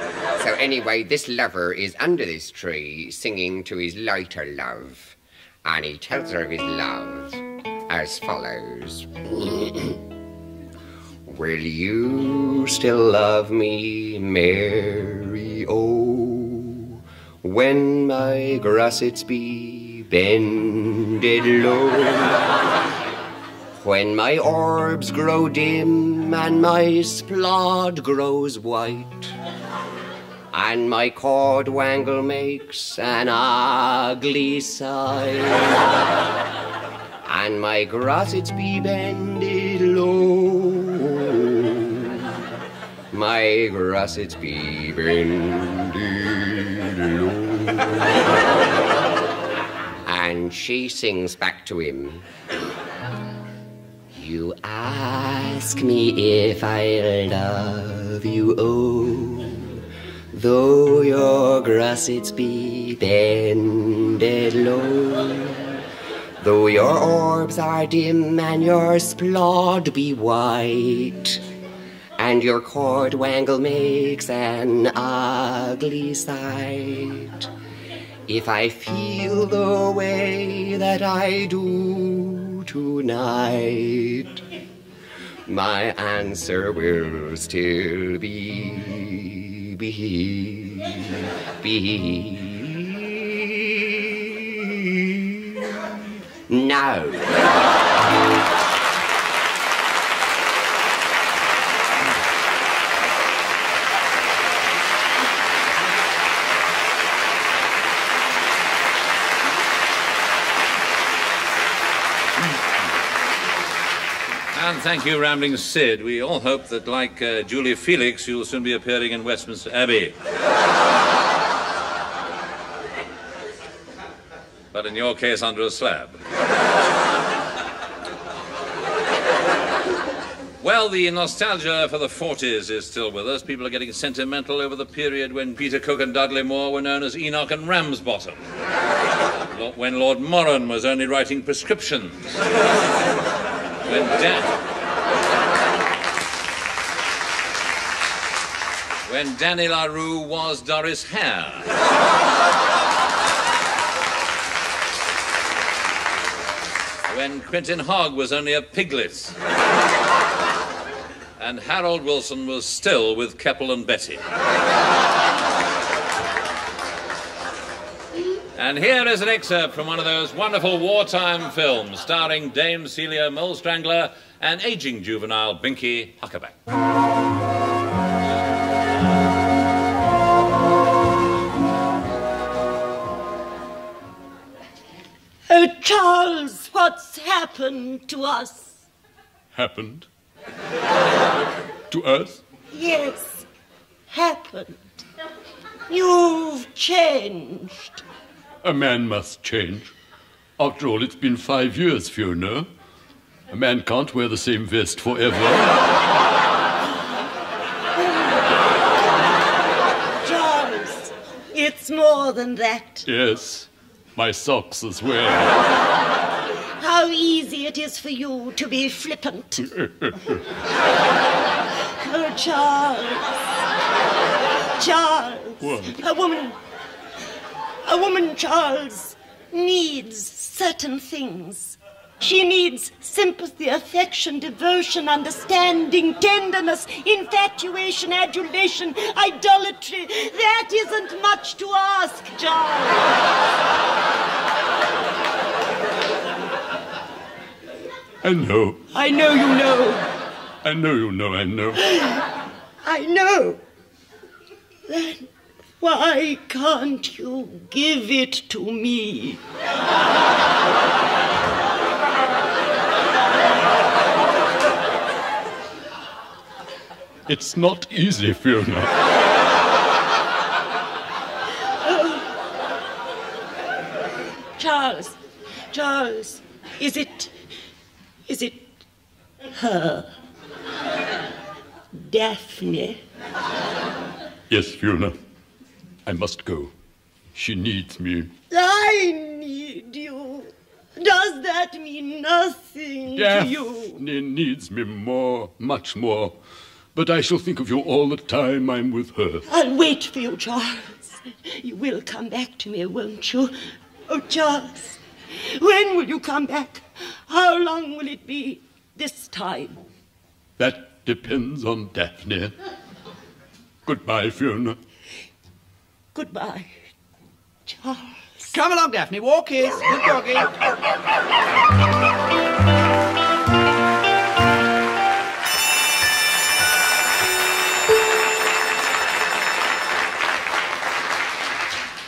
So anyway, this lover is under this tree singing to his lighter love. And he tells her of his love as follows. Will you still love me, Mary, oh, when my gussets be bended low? When my orbs grow dim and my splod grows white, and my cordwangle makes an ugly sight, and my gussets be bended low, my gussets be bended low. And she sings back to him. You ask me if I love you, oh, though your gussets be bended low, though your orbs are dim and your splod be white, and your cordwangle makes an ugly sight. If I feel the way that I do tonight, my answer will still be no. And thank you, Rambling Sid. We all hope that, like Julia Felix, you'll soon be appearing in Westminster Abbey. But in your case, under a slab. Well, the nostalgia for the 40s is still with us. People are getting sentimental over the period when Peter Cooke and Dudley Moore were known as Enoch and Ramsbottom. When Lord Moran was only writing prescriptions. When Danny LaRue was Doris Hare. When Quentin Hogg was only a piglet. And Harold Wilson was still with Keppel and Betty. And here is an excerpt from one of those wonderful wartime films starring Dame Celia Molestrangler and aging juvenile Binky Huckaback. Oh, Charles, what's happened to us? Happened? To us? Yes, happened. You've changed. A man must change. After all, it's been 5 years, Fiona. A man can't wear the same vest forever. Charles, it's more than that. Yes, my socks as well. How easy it is for you to be flippant. Oh, Charles. Charles. What? A woman, Charles, needs certain things. She needs sympathy, affection, devotion, understanding, tenderness, infatuation, adulation, idolatry. That isn't much to ask, Charles. I know. I know you know. I know you know, I know. I know. Then why can't you give it to me? It's not easy, Fiona. Charles, is it her? Daphne? Yes, Fiona. I must go. She needs me. I need you. Does that mean nothing to you? Daphne needs me more, much more. But I shall think of you all the time I'm with her. I'll wait for you, Charles. You will come back to me, won't you? Oh, Charles, When will you come back? How long will it be this time? That depends on Daphne. Goodbye, Fiona. Goodbye, Charles. Come along, Daphne. Walk is. Good doggy.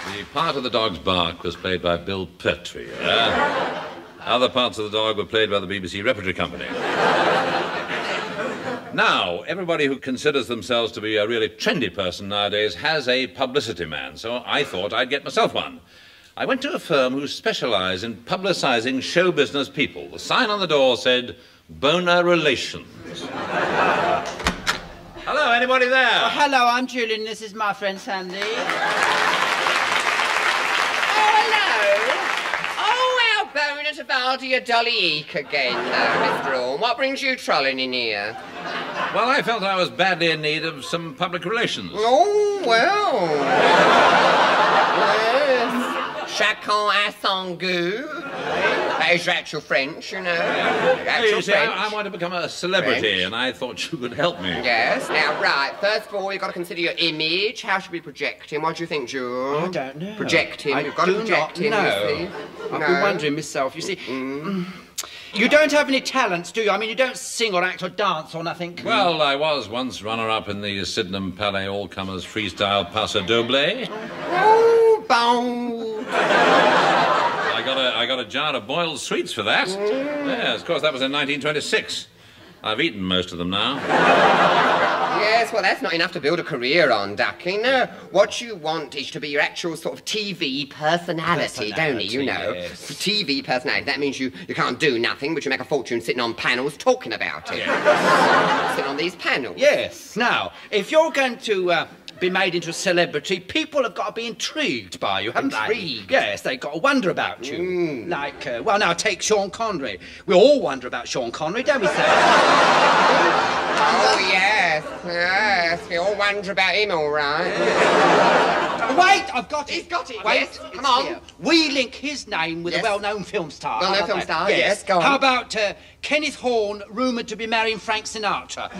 The part of the dog's bark was played by Bill Pertwee. Other parts of the dog were played by the BBC Repertory Company. Now, everybody who considers themselves to be a really trendy person nowadays has a publicity man, so I thought I'd get myself one. I went to a firm who specialise in publicising show business people. The sign on the door said, Boner Relations. Hello, anybody there? Oh, hello, I'm Julian. This is my friend Sandy. Boner to Valdia Dolly Eek again, Mr. Horne. What brings you trolling in here? Well, I felt I was badly in need of some public relations. Oh, well. Yes. Chacun a son goût. That is your actual French, you know. You see, I want to become a celebrity, and I thought you could help me. Yes. Now, right, first of all, you've got to consider your image. How should we project him? What do you think, Joe? I don't know. Project him. You've got to project him, you see. I've been wondering myself, you see. You don't have any talents, do you? I mean, you don't sing or act or dance or nothing. Well, I was once runner-up in the Sydenham Palais All-Comers Freestyle Paso Doble. Oh, bound. I got a jar of boiled sweets for that. Yes, of course, that was in 1926. I've eaten most of them now. Yes, well, that's not enough to build a career on, Ducky. No, what you want is to be your actual sort of TV personality, don't you? You know, yes. TV personality. That means you can't do nothing, but you make a fortune sitting on panels talking about it. Sitting on these panels. Yes. Now, if you're going to be made into a celebrity, people have got to be intrigued by you, haven't they? Intrigued? Yes, they've got to wonder about you. Like, well, now take Sean Connery. We all wonder about Sean Connery, don't we, Sam? Oh, yes, yes. We all wonder about him, all right. Wait, I've got it. He's got it, Wait, yes. Come on. Here. We link his name with a well-known film star. Well-known film star, yes, go on. How about Kenneth Horne, rumoured to be marrying Frank Sinatra?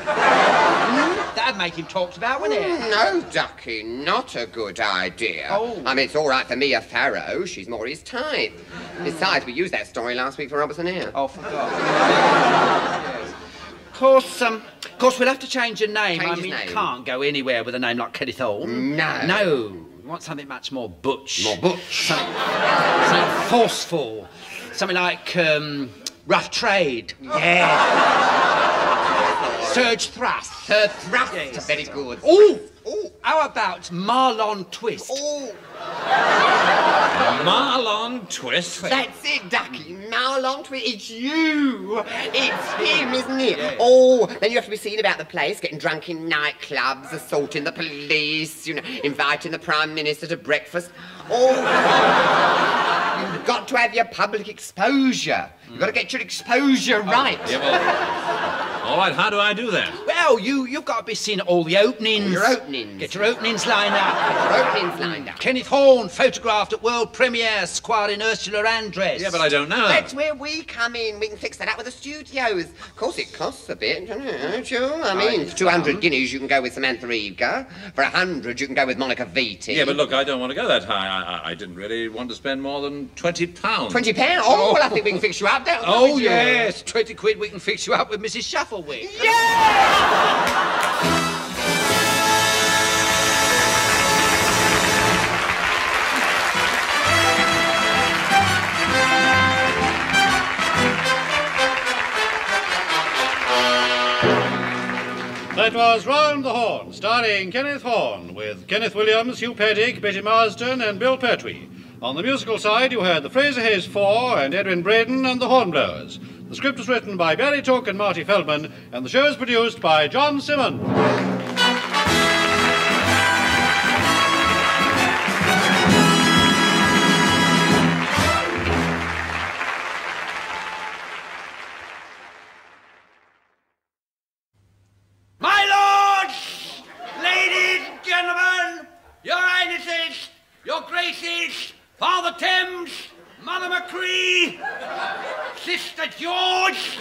That'd make him talked about, wouldn't it? No, Ducky, not a good idea. Oh. I mean, it's all right for Mia Farrow. She's more his type. Besides, we used that story last week for Robertson Eyre. Oh, forgot. Of course, we'll have to change your name. Change I his mean, name. you can't go anywhere with a name like Kenneth Horne. No. No. We want something much more butch. More butch. Something forceful. Something like, Rough Trade. Yeah. Surge Thrust. Surge Thrust. Yes. Very good. Oh! How about Marlon Twist? Oh. Marlon Twist? That's it, Ducky. Marlon Twist. It's you. It's him, isn't it? Yeah. Oh, then you have to be seen about the place, getting drunk in nightclubs, assaulting the police, you know, inviting the Prime Minister to breakfast. Oh, you've got to have your public exposure. You've got to get your exposure right. Yeah, well, all right, how do I do that? Well, you've got to be seen at all the openings. Your openings. Get your openings lined up. Your openings lined up. Kenneth Horne, photographed at world premiere, squiring Ursula Andress. Yeah, but I don't know. That's where we come in. We can fix that up with the studios. Of course, it costs a bit, doesn't it, don't you? I mean, for 200 guineas, you can go with Samantha Eager. For 100, you can go with Monica Vitti. Yeah, but look, I don't want to go that high. I didn't really want to spend more than £20. £20? Oh, well, I think we can fix you up, don't we? Oh, yes. 20 quid, we can fix you up with Mrs. Shufflewick. Yeah! That was Round the Horne, starring Kenneth Horne, with Kenneth Williams, Hugh Paddick, Betty Marsden and Bill Pertwee. On the musical side, you heard the Fraser Hayes Four and Edwin Braden and the Hornblowers. The script was written by Barry Took and Marty Feldman, and the show is produced by John Simmons. My lords, ladies, gentlemen, your highnesses, your graces, Father Thames, Mother McCree, Gaylords!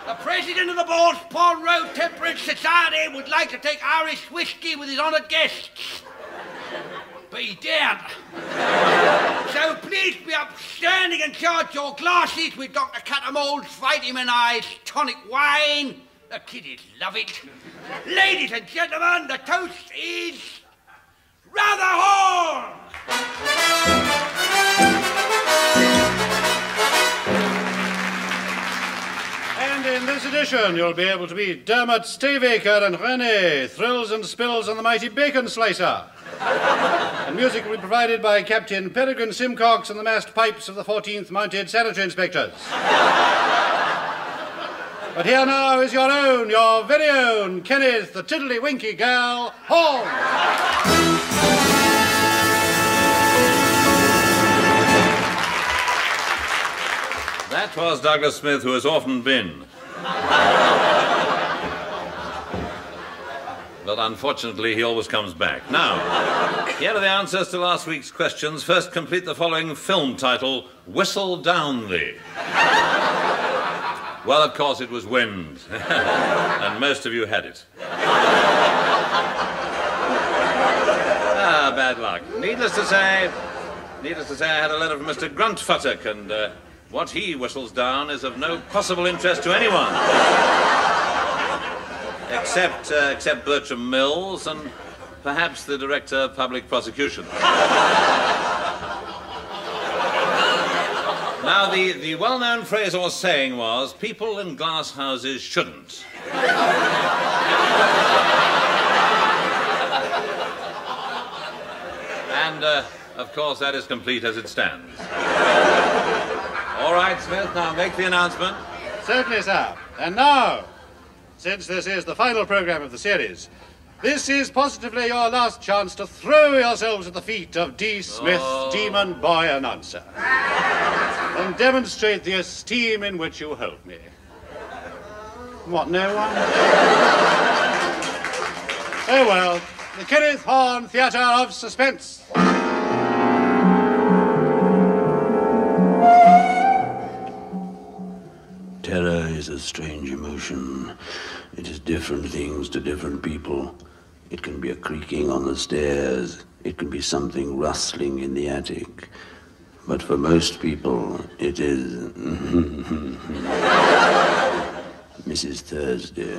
The president of the Ballspawn Road Temperance Society would like to take Irish whiskey with his honoured guests. But he daren't. So please be upstanding and charge your glasses with Dr. Catamold's vitaminized tonic wine. The kiddies love it. Ladies and gentlemen, the toast is Round the Horne! And in this edition, you'll be able to meet Dermot Stayvaker and René, Thrills and Spills on the Mighty Bacon Slicer. And music will be provided by Captain Peregrine Simcox and the massed pipes of the 14th Mounted Sanitary Inspectors. But here now is your own, your very own, Kenneth the Tiddly-Winky Girl, Horne. That was Douglas Smith, who has often been. But unfortunately, he always comes back. Now, here are the answers to last week's questions. First, complete the following film title, Whistle Down Thee. Well, of course, it was wind. And most of you had it. Bad luck. Needless to say, I had a letter from Mr. Gruntfuttock, and what he whistles down is of no possible interest to anyone. Except Bertram Mills and perhaps the Director of Public Prosecution. Now, the well-known phrase or saying was, people in glass houses shouldn't. And, of course, that is complete as it stands. All right, Smith, now make the announcement. Certainly, sir. And now, since this is the final programme of the series, this is positively your last chance to throw yourselves at the feet of D. Smith, Demon Boy Announcer, and demonstrate the esteem in which you hold me. What, no one? Oh, well, the Kenneth Horne Theatre of Suspense. Terror is a strange emotion. It is different things to different people. It can be a creaking on the stairs. It can be something rustling in the attic. But for most people, it is... Mrs. Thursday.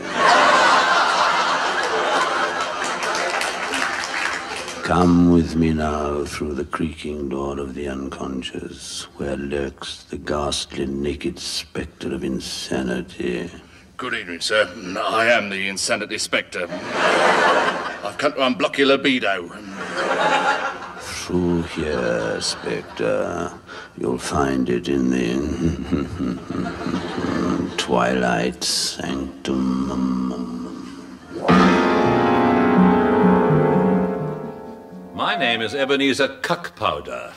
Come with me now through the creaking door of the unconscious, where lurks the ghastly naked spectre of insanity. Good evening, sir. I am the Insanity Spectre. I've come to unblock your libido. Through here, Spectre. You'll find it in the Twilight Sanctum. My name is Ebenezer Cuck Powder.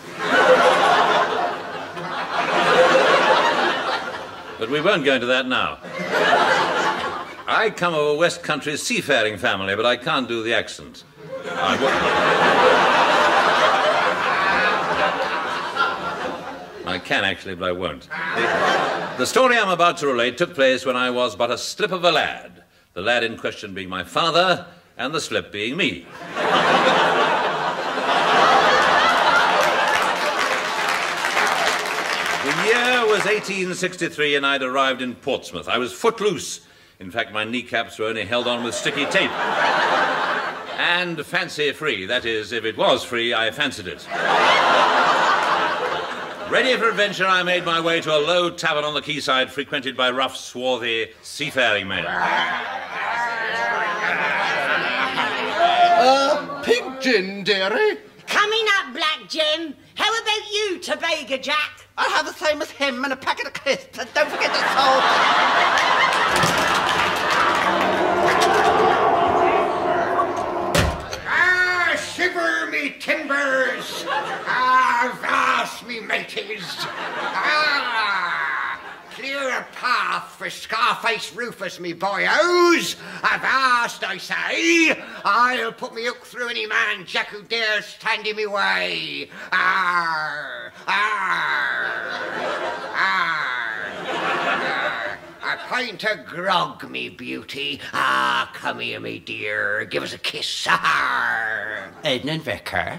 But we won't go into that now. I come of a West Country seafaring family, but I can't do the accent. I can actually, but I won't. The story I'm about to relate took place when I was but a slip of a lad. The lad in question being my father, and the slip being me. The year was 1863 and I'd arrived in Portsmouth. I was footloose. In fact, my kneecaps were only held on with sticky tape. And fancy-free. That is, if it was free, I fancied it. Ready for adventure, I made my way to a low tavern on the quayside frequented by rough, swarthy, seafaring men. Pig gin, dearie. Coming up, Black Jim. How about you, Tobago Jack? I'll have the same as him and a packet of crisps. And don't forget the salt. Shiver me timbers! Vast me mateys! Clear a path for Scarface Rufus, me boyos! Avast, I say! I'll put me hook through any man Jack who dares stand in me way! Arr! Arr! Arr! pint of grog, me beauty? Ah, come here, me dear. Give us a kiss. Ah. Edna Vicar.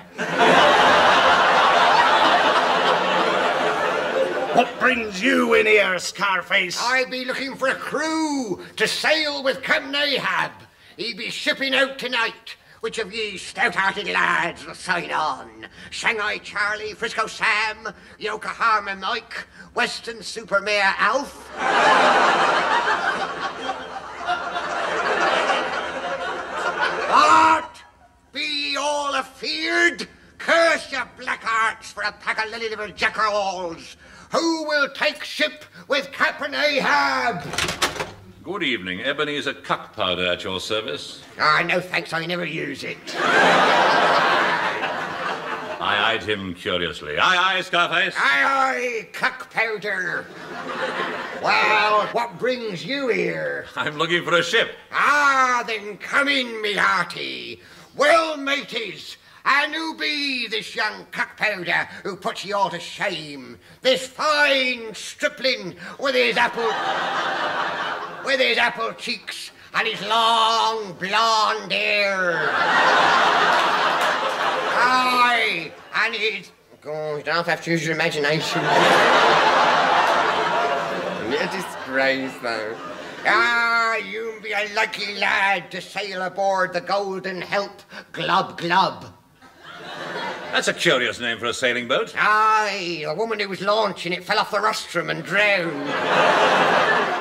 What brings you in here, Scarface? I be looking for a crew to sail with Captain Ahab. He be shipping out tonight. Which of ye stout-hearted lads will sign on? Shanghai Charlie, Frisco Sam, Yokohama Mike, Weston Supermare Alf? What? Be ye all afeard? Curse your black hearts for a pack of lily-livered jackeralls. Who will take ship with Captain Ahab? Good evening. Ebenezer Cuck powder at your service. Ah, no thanks, I never use it. I eyed him curiously. Aye, Scarface. Aye, cuck powder. Well, what brings you here? I'm looking for a ship. Ah, then come in, me hearty. Well, mateys, and who be this young cuck powder who puts ye all to shame? This fine stripling with his apple cheeks and his long blonde hair. Aye, and his... Oh, you don't have to use your imagination. A disgrace, though. Ah, you be a lucky lad to sail aboard the Golden Help, Glub Glub. That's a curious name for a sailing boat. Aye, the woman who was launching it fell off the rostrum and drowned.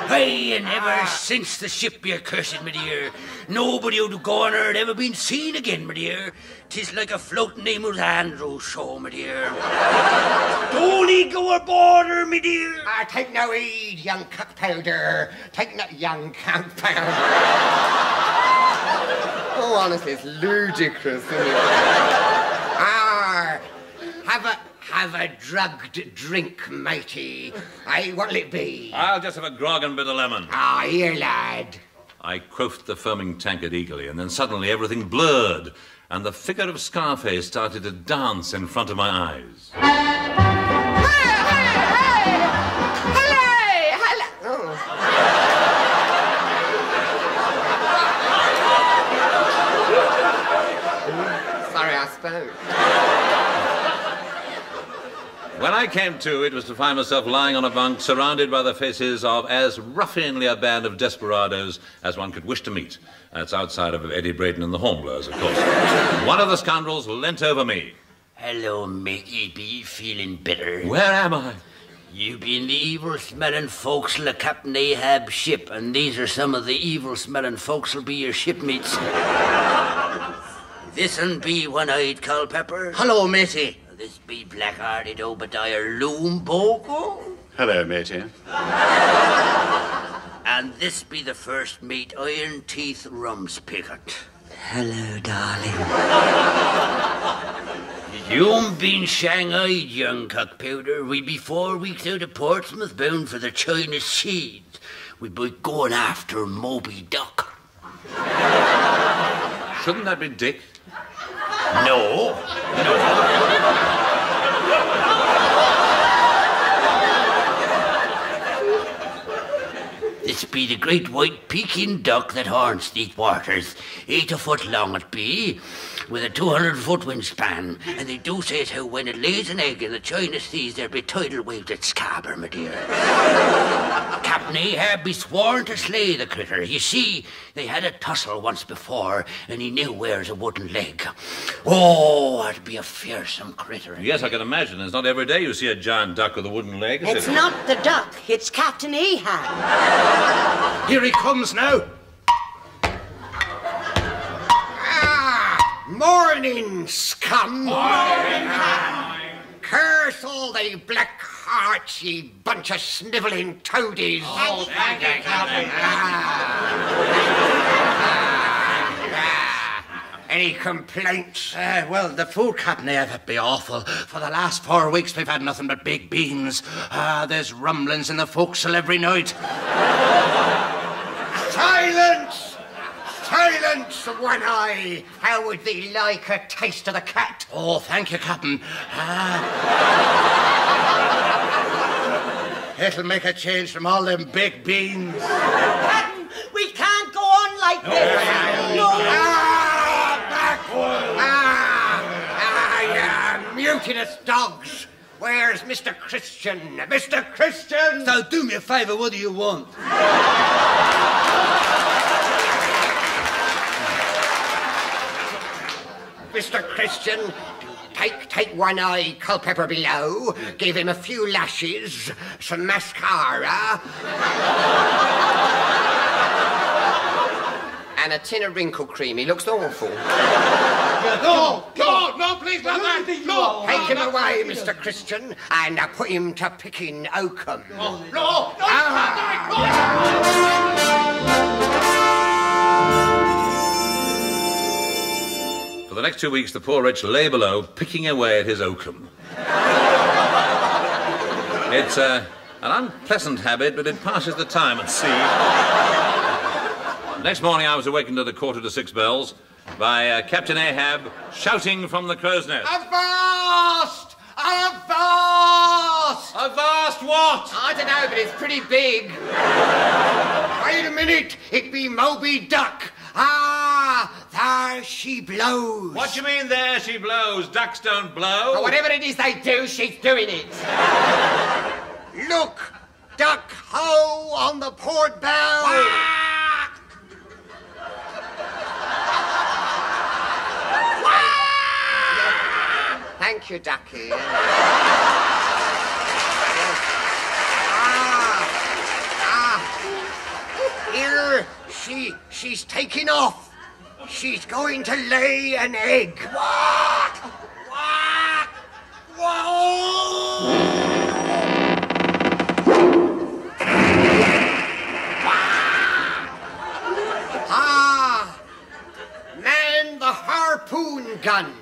Hey, and ever since the ship be accursed, my dear, nobody who'd go on her had ever been seen again, my dear. 'Tis like a floating Amos Andrews show, my dear. Don't he go aboard her, my dear? Ah, take no heed, young cuck powder. Take no... Young cuck powder. Oh, honestly, it's ludicrous, isn't it? Ah, have a drugged drink, matey. Aye, what'll it be? I'll just have a grog and a bit of lemon. Ah, here, lad. I quaffed the foaming tankard eagerly, and then suddenly everything blurred, and the figure of Scarface started to dance in front of my eyes. Sorry, I spoke. When I came to, it was to find myself lying on a bunk surrounded by the faces of as ruffianly a band of desperados as one could wish to meet. That's outside of Eddie Braden and the Hornblowers, of course. One of the scoundrels leant over me. Hello, matey. Be ye feeling bitter? Where am I? You be in the evil-smelling forecastle of Captain Ahab's ship, and these are some of the evil-smelling folks'll be your shipmates. This'n be One-Eyed Culpepper. Hello, matey. This be Black-Hearted Obadiah Loombogo. Hello, matey. And this be the first mate, Iron Teeth Rumspicket. Hello, darling. You been Shanghaied, young cuck powder. We be 4 weeks out of Portsmouth, bound for the China Seas. We be going after Moby Duck. Shouldn't that be Dick? No. This be the great white Peking duck that haunts these waters. 8 a foot long it be, with a 200-foot wingspan. And they do say as how when it lays an egg in the China Seas, there be tidal waves at Scarborough, my dear. Captain Ahab be sworn to slay the critter. You see, they had a tussle once before, and he now wears a wooden leg. Oh, it'd be a fearsome critter. Yes, I can imagine. It's not every day you see a giant duck with a wooden leg, is It's it? not the duck, it's Captain Ahab. Here he comes now. Morning, scum. Morning. Curse all they black hearts, ye bunch of snivelling toadies. Oh, thank you, Captain. Any complaints? Well, the food, Captain Ahab, be awful. For the last 4 weeks, we've had nothing but big beans. There's rumblings in the forecastle every night. Silence! Silence, One Eye! How would thee like a taste of the cat? It'll make a change from all them baked beans. Captain, we can't go on like this. No. Mutinous dogs. Where's Mr. Christian? Mr. Christian! So do me a favour, what do you want? Mr. Christian, take one eye Culpepper below, give him a few lashes, some mascara, and a tin of wrinkle cream. He looks awful. No, please, not that. No. Take him away, Mr. Christian, and put him to picking oakum. No. For the next 2 weeks, the poor wretch lay below, picking away at his oakum. It's an unpleasant habit, but it passes the time at sea. Next morning, I was awakened at 5:45 bells by Captain Ahab shouting from the crow's nest. Avast! Avast! Avast what? I don't know, but it's pretty big. Wait a minute, it be Moby Duck. Ah, there she blows. What do you mean there she blows? Ducks don't blow. But whatever it is they do, she's doing it. Look, duck ho on the port bow. Thank you, Ducky. Here, she's taking off. She's going to lay an egg. Man the harpoon gun.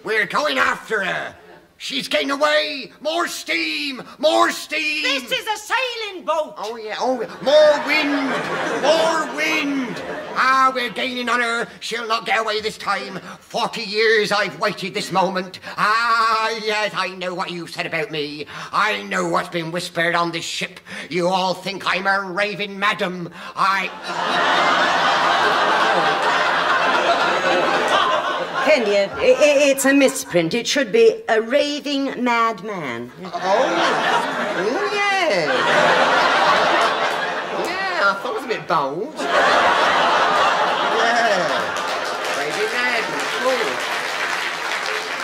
We're going after her. She's getting away. More steam. More steam. This is a sailing boat. Oh, yeah. More wind. More wind. Ah, we're gaining on her. She'll not get away this time. 40 years I've waited this moment. Ah, yes, I know what you've said about me. I know what's been whispered on this ship. You all think I'm a raving madam. Kenya, it's a misprint. It should be a raving madman. Oh, yeah. Yeah, I thought it was a bit bold. Yeah. Raving madman, cool.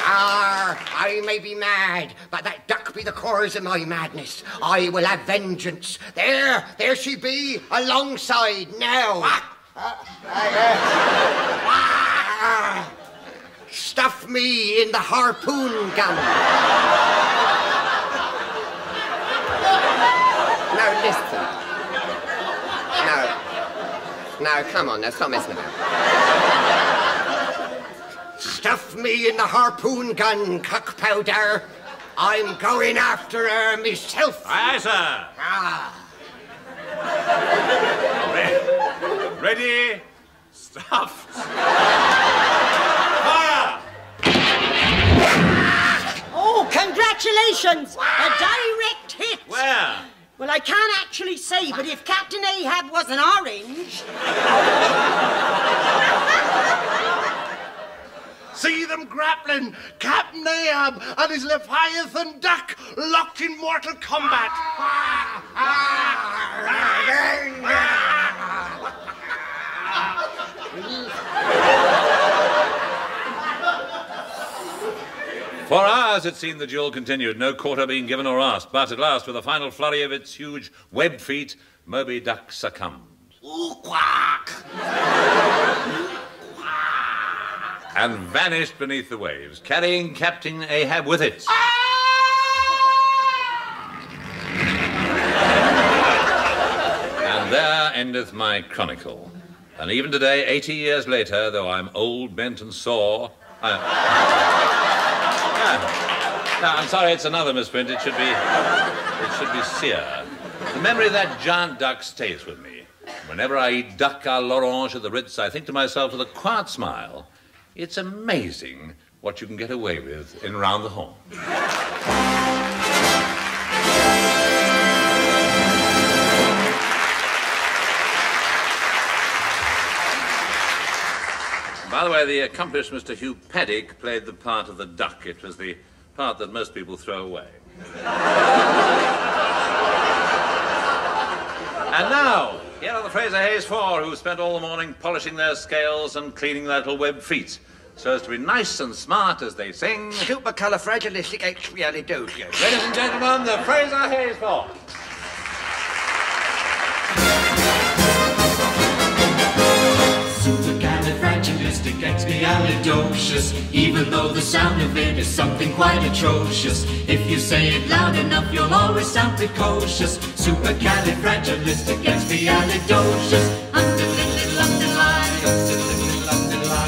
I may be mad, but that duck be the cause of my madness. I will have vengeance. There she be, alongside now. Stuff me in the harpoon gun. Now listen. No, come on, now stop messing about. Stuff me in the harpoon gun, cock powder. I'm going after her myself. Aye, sir. Ready, stuff. Oh, congratulations! A direct hit! Where? Well, I can't actually say, but if Captain Ahab was an orange... See them grappling! Captain Ahab and his Leviathan duck locked in mortal combat! For hours it seemed the duel continued, no quarter being given or asked, but at last, with a final flurry of its huge webbed feet, Moby Duck succumbed. Ooh, quack! And vanished beneath the waves, carrying Captain Ahab with it. And there endeth my chronicle. And even today, 80 years later, though I'm old, bent and sore, No, I'm sorry, it's another misprint. It should be Sear. The memory of that giant duck stays with me. Whenever I eat duck à l'orange at the Ritz, I think to myself with a quiet smile, it's amazing what you can get away with in Round the Horne. By the way, the accomplished Mr. Hugh Paddock played the part of the duck. It was the part that most people throw away. And now, here are the Fraser Hayes Four, who spent all the morning polishing their scales and cleaning their little web feet, so as to be nice and smart as they sing. Supercalifragilisticexpialidocious. Ladies and gentlemen, the Fraser Hayes Four. Supercalifragilisticexpialidocious, even though the sound of it is something quite atrocious. If you say it loud enough, you'll always sound precocious. Supercalifragilisticexpialidocious.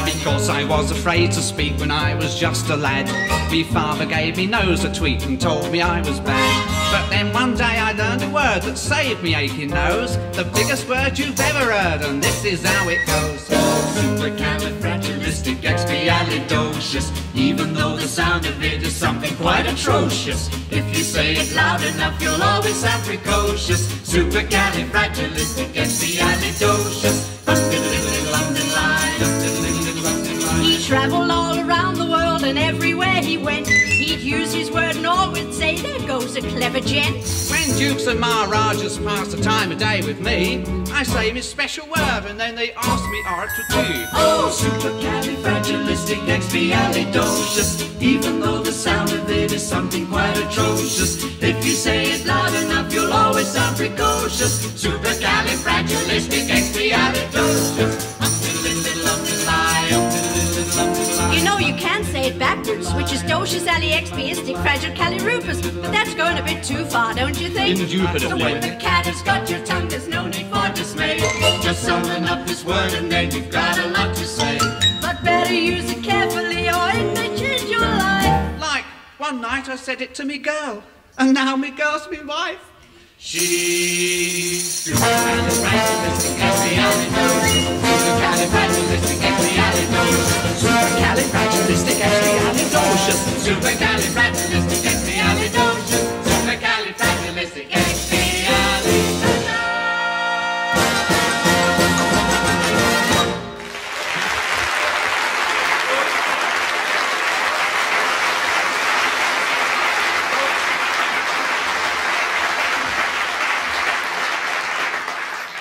Because I was afraid to speak when I was just a lad. Me father gave me nose a tweak and told me I was bad. But then one day I learned a word that saved me aching nose. The biggest word you've ever heard, and this is how it goes. Supercalifragilisticexpialidocious, even though the sound of it is something quite atrocious. If you say it loud enough, you'll always sound precocious. Supercalifragilisticexpialidocious. He travelled all around the world, and everywhere he went, he'd use his word and all would say, there goes a clever gent. When dukes and maharajas pass the time of day with me, I say my special word and then they ask me art to do. Oh, supercalifragilisticexpialidocious, even though the sound of it is something quite atrocious. If you say it loud enough, you'll always sound precocious. Supercalifragilisticexpialidocious. You know you can say it backwards, which is docious aliexpiistic fragilcalirupus, but that's going a bit too far, don't you think? So when the cat has got your tongue, there's no need for dismay. Just summon up this word and then you've got a lot to say. But better use it carefully or it may change your life. Like, one night I said it to me girl, and now me girl's me wife. She's supercalifragilisticexpialidocious. Supercalifragilisticexpialidocious. Supercalifragilisticexpialidocious. Supercalifragilisticexpialidocious. Supercalifragilisticexpialidocious.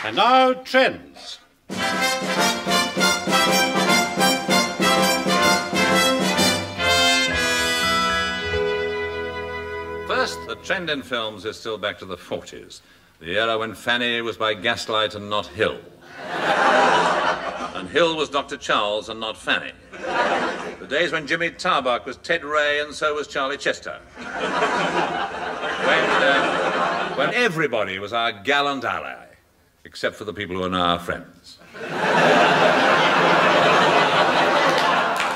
And now, trends. First, the trend in films is still back to the 40s, the era when Fanny was by gaslight and not Hill. And Hill was Dr. Charles and not Fanny. The days when Jimmy Tarbuck was Ted Ray and so was Charlie Chester. When everybody was our gallant ally, except for the people who are now our friends.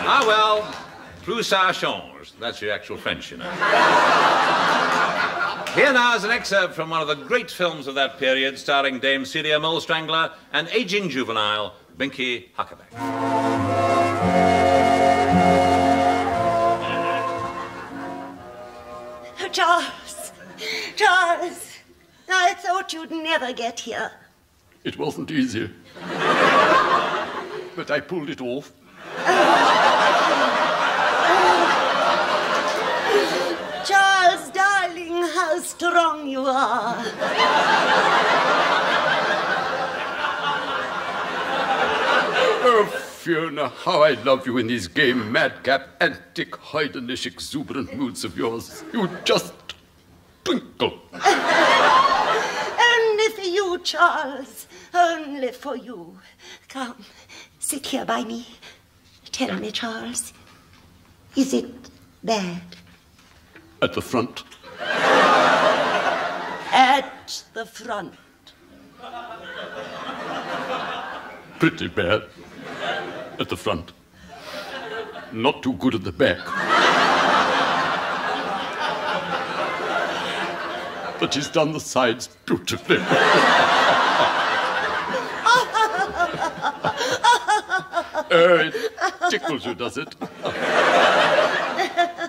Ah, well, plus ça change. That's your actual French, you know. Here now is an excerpt from one of the great films of that period, starring Dame Celia Molestrangler and aging juvenile Binky Huckaback. Oh, Charles! Charles! I thought you'd never get here. It wasn't easy. But I pulled it off. Charles, darling, how strong you are. Oh, Fiona, how I love you in these gay, madcap, antic, heidenish, exuberant moods of yours. You just twinkle. Only for you, Charles. Only for you. Come, sit here by me. Tell me, Charles, is it bad? At the front. At the front. Pretty bad. At the front. Not too good at the back. But he's done the sides beautifully. It tickles you, does it?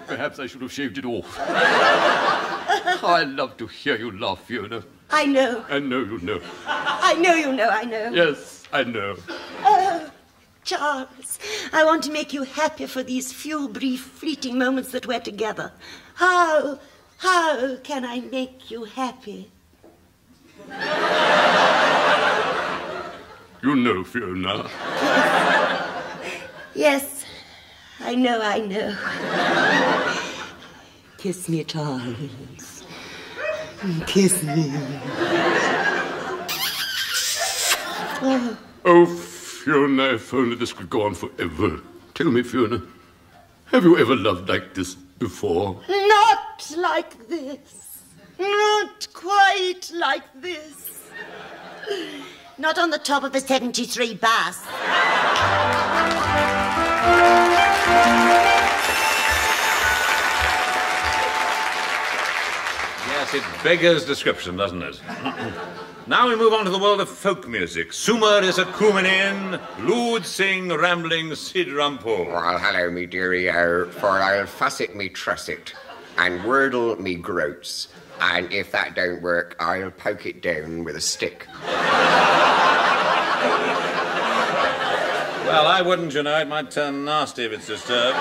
Perhaps I should have shaved it off. I love to hear you laugh, Fiona. I know. I know you know. I know you know, I know. Yes, I know. Oh, Charles, I want to make you happy for these few brief fleeting moments that we're together. How can I make you happy? You know, Fiona. Yes, I know. Kiss me, Charles. Kiss me. Oh, Fiona, if only this could go on forever. Tell me, Fiona, have you ever loved like this before? Not like this. Not quite like this. Not on the top of a 73 bus. Yes, it beggars description, doesn't it? Now we move on to the world of folk music. Sumer is a coomin Lud sing rambling Sid Rumpole. Well, hello, me dearie, for I'll fuss it me truss it, and wordle me groats, and if that don't work, I'll poke it down with a stick. Well, I wouldn't, you know. It might turn nasty if it's disturbed.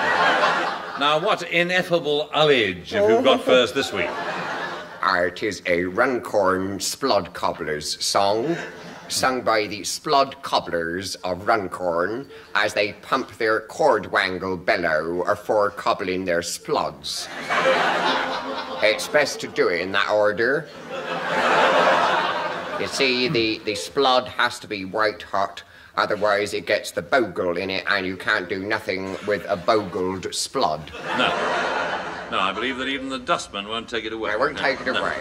Now, what ineffable ullage have you got first this week? It is a Runcorn Splod Cobblers song, sung by the Splod Cobblers of Runcorn as they pump their cord-wangle bellow afore cobbling their splods. It's best to do it in that order. You see, the splod has to be white hot, otherwise it gets the bogle in it and you can't do nothing with a bogled splod. No, I believe that even the dustman won't take it away. I won't take it away.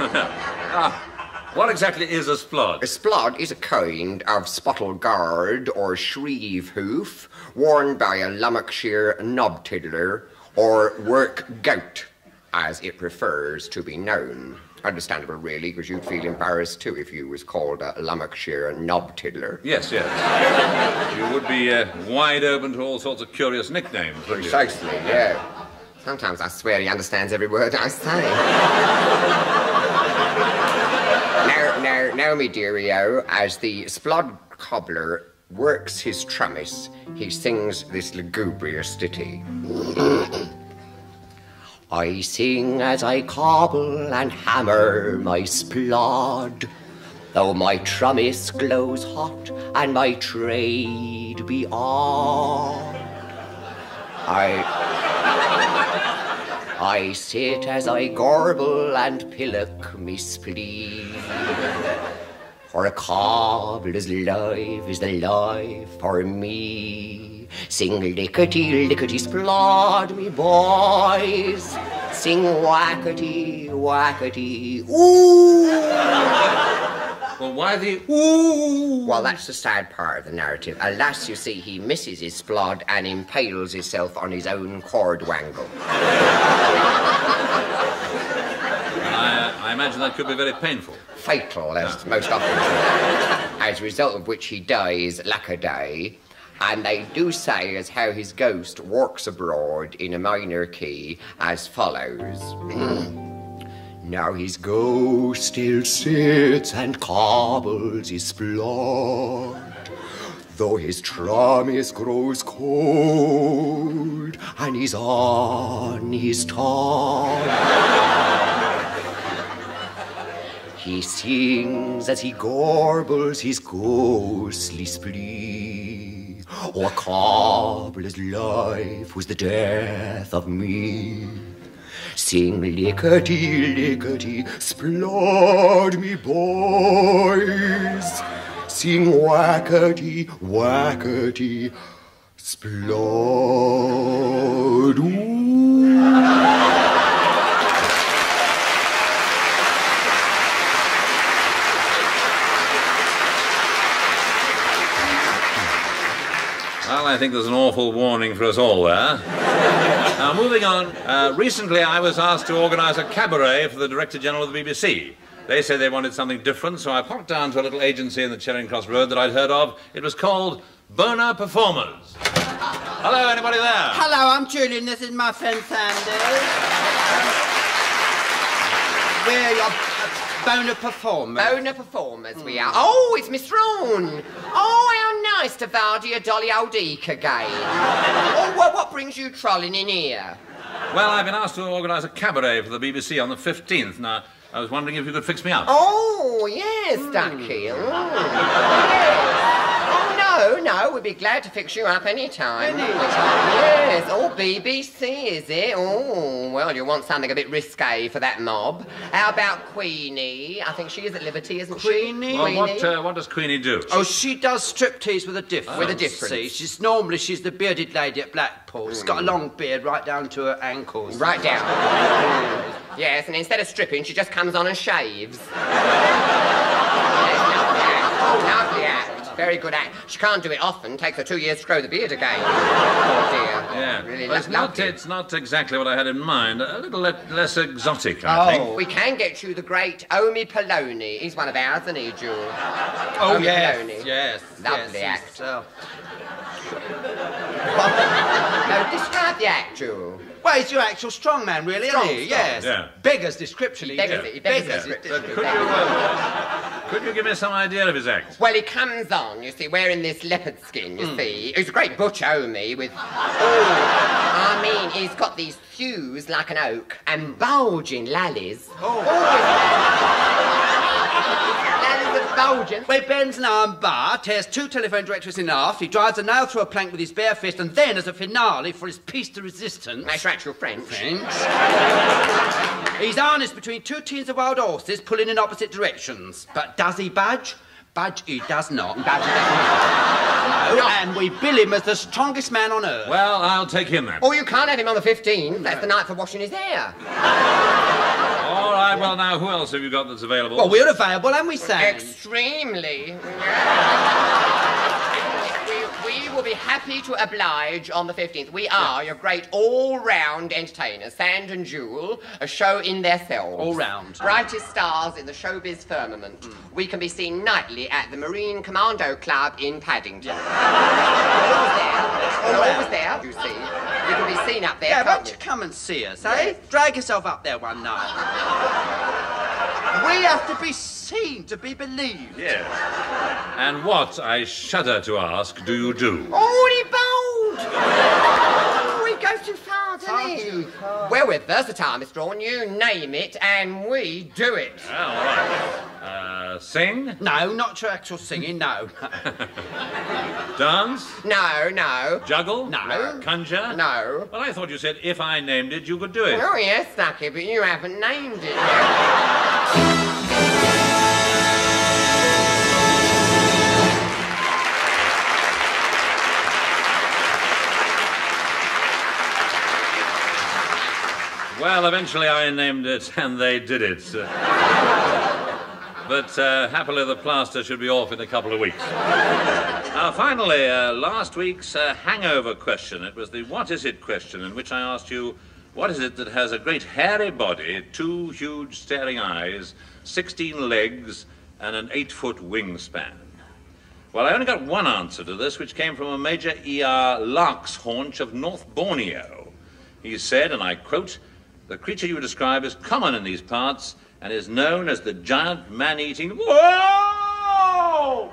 What exactly is a splod? A splod is a kind of spottle guard or shreve hoof worn by a Lanarkshire knob tiddler or work goat, as it prefers to be known. Understandable, really, because you'd feel embarrassed, too, if you was called a Lanarkshire knob tiddler. Yes. You would be wide open to all sorts of curious nicknames, wouldn't you? Precisely, yeah. Sometimes I swear he understands every word I say. Now, me dearie-o, as the splod cobbler works his trummis, he sings this lugubrious ditty. I sing as I cobble and hammer my splod, though my trummis glows hot and my trade be on. I sit as I gorble and pillock me spleen, for a cobbler's life is the life for me. Sing lickety, lickety, splod me boys, sing whackety, whackety, ooh. Well, why the ooh? Well, that's the sad part of the narrative. Alas, you see, he misses his splod and impales himself on his own cord wangle. I imagine that could be very painful. Fatal, as most often. As a result of which he dies lack-a-day. And they do say as how his ghost walks abroad in a minor key as follows. Now his ghost still sits and cobbles his splod, though his trummis grows cold and he's on his tongue. He sings as he gorbles his ghostly splee. Oh, a cobbler's life was the death of me. Sing lickety, lickety, splod me boys. Sing whackety, whackety, splod. Well, I think there's an awful warning for us all there. Now, moving on, recently I was asked to organise a cabaret for the Director-General of the BBC. They said they wanted something different, so I popped down to a little agency in the Charing Cross Road that I'd heard of. It was called Boner Performers. Hello, anybody there? Hello, I'm Julian. This is my friend Sandy. We're your boner performers. Boner performers, we are. Oh, it's Miss Roan. Oh, how nice to Vardy a dolly old eek again. Oh, well, what brings you trolling in here? Well, I've been asked to organise a cabaret for the BBC on the 15th. Now, I was wondering if you could fix me up. Oh, yes, Ducky. Yes. Oh, no, we'd be glad to fix you up any time. Yes, oh, BBC, is it? Oh, well, you want something a bit risque for that mob. How about Queenie? I think she is at liberty, isn't Queenie? Well, what does Queenie do? Oh, she does striptease with a difference. With a difference. See, she's the bearded lady at Blackpool. She's got a long beard right down to her ankles. Right down. Yes, and instead of stripping, she just comes on and shaves. Lovely act. Very good act. She can't do it often. Takes her 2 years to grow the beard again. Oh, dear. Yeah. Really Well, it's not exactly what I had in mind. A little less exotic, I think. We can get you the great Omi Poloni. He's one of ours, isn't he, Jewel? Oh, Omi yes, Poloni. yes. Lovely yes, act. So. No, describe the act, Jewel. Well, he's your actual strongman, really, isn't he? Yes. Yeah. Beggar's description. He beggars But could you give me some idea of his act? Well, he comes on, you see, wearing this leopard skin, you see. He's a great butch Omi with... I mean, he's got these thews like an oak and bulging lallies. Well, he bends an arm bar, tears 2 telephone directories in half, he drives a nail through a plank with his bare fist, and then, as a finale for his piece de resistance... That's your actual French. He's harnessed between 2 teams of wild horses, pulling in opposite directions. But does he budge? Budge he does not. Budge he does not. No, and we bill him as the strongest man on earth. Well, I'll take him then. Oh, you can't have him on the 15th. That's the night for washing his hair. All right, well, now, who else have you got that's available? Well, we're available, and we sang. Extremely. We will be happy to oblige on the 15th. We are your great all-round entertainers, Sand and Jewel, a show in themselves. All round. Brightest stars in the showbiz firmament. We can be seen nightly at the Marine Commando Club in Paddington. Always there, you see. We can be seen up there, Yeah, can't won't you come and see us, eh? Drag yourself up there one night. We have to be seen to be believed. Yes. And what, I shudder to ask, do you do? Oh, he bold! Oh, he goes too far, doesn't he? Well, we're versatile, Mr. Horne. You name it, and we do it. All right. Sing? No, not your actual singing, no. Dance? No. Juggle? No. Conjure? No. Well, I thought you said if I named it, you could do it. Oh, yes, Ducky, but you haven't named it Well, eventually I named it, and they did it. But happily the plaster should be off in a couple of weeks. Finally, last week's hangover question. It was the what is it question, in which I asked you, what is it that has a great hairy body, 2 huge staring eyes, 16 legs, and an 8-foot wingspan? Well, I only got one answer to this, which came from a Major E.R. Lark's Haunch of North Borneo. He said, and I quote, "The creature you describe is common in these parts and is known as the giant man-eating..." Whoa!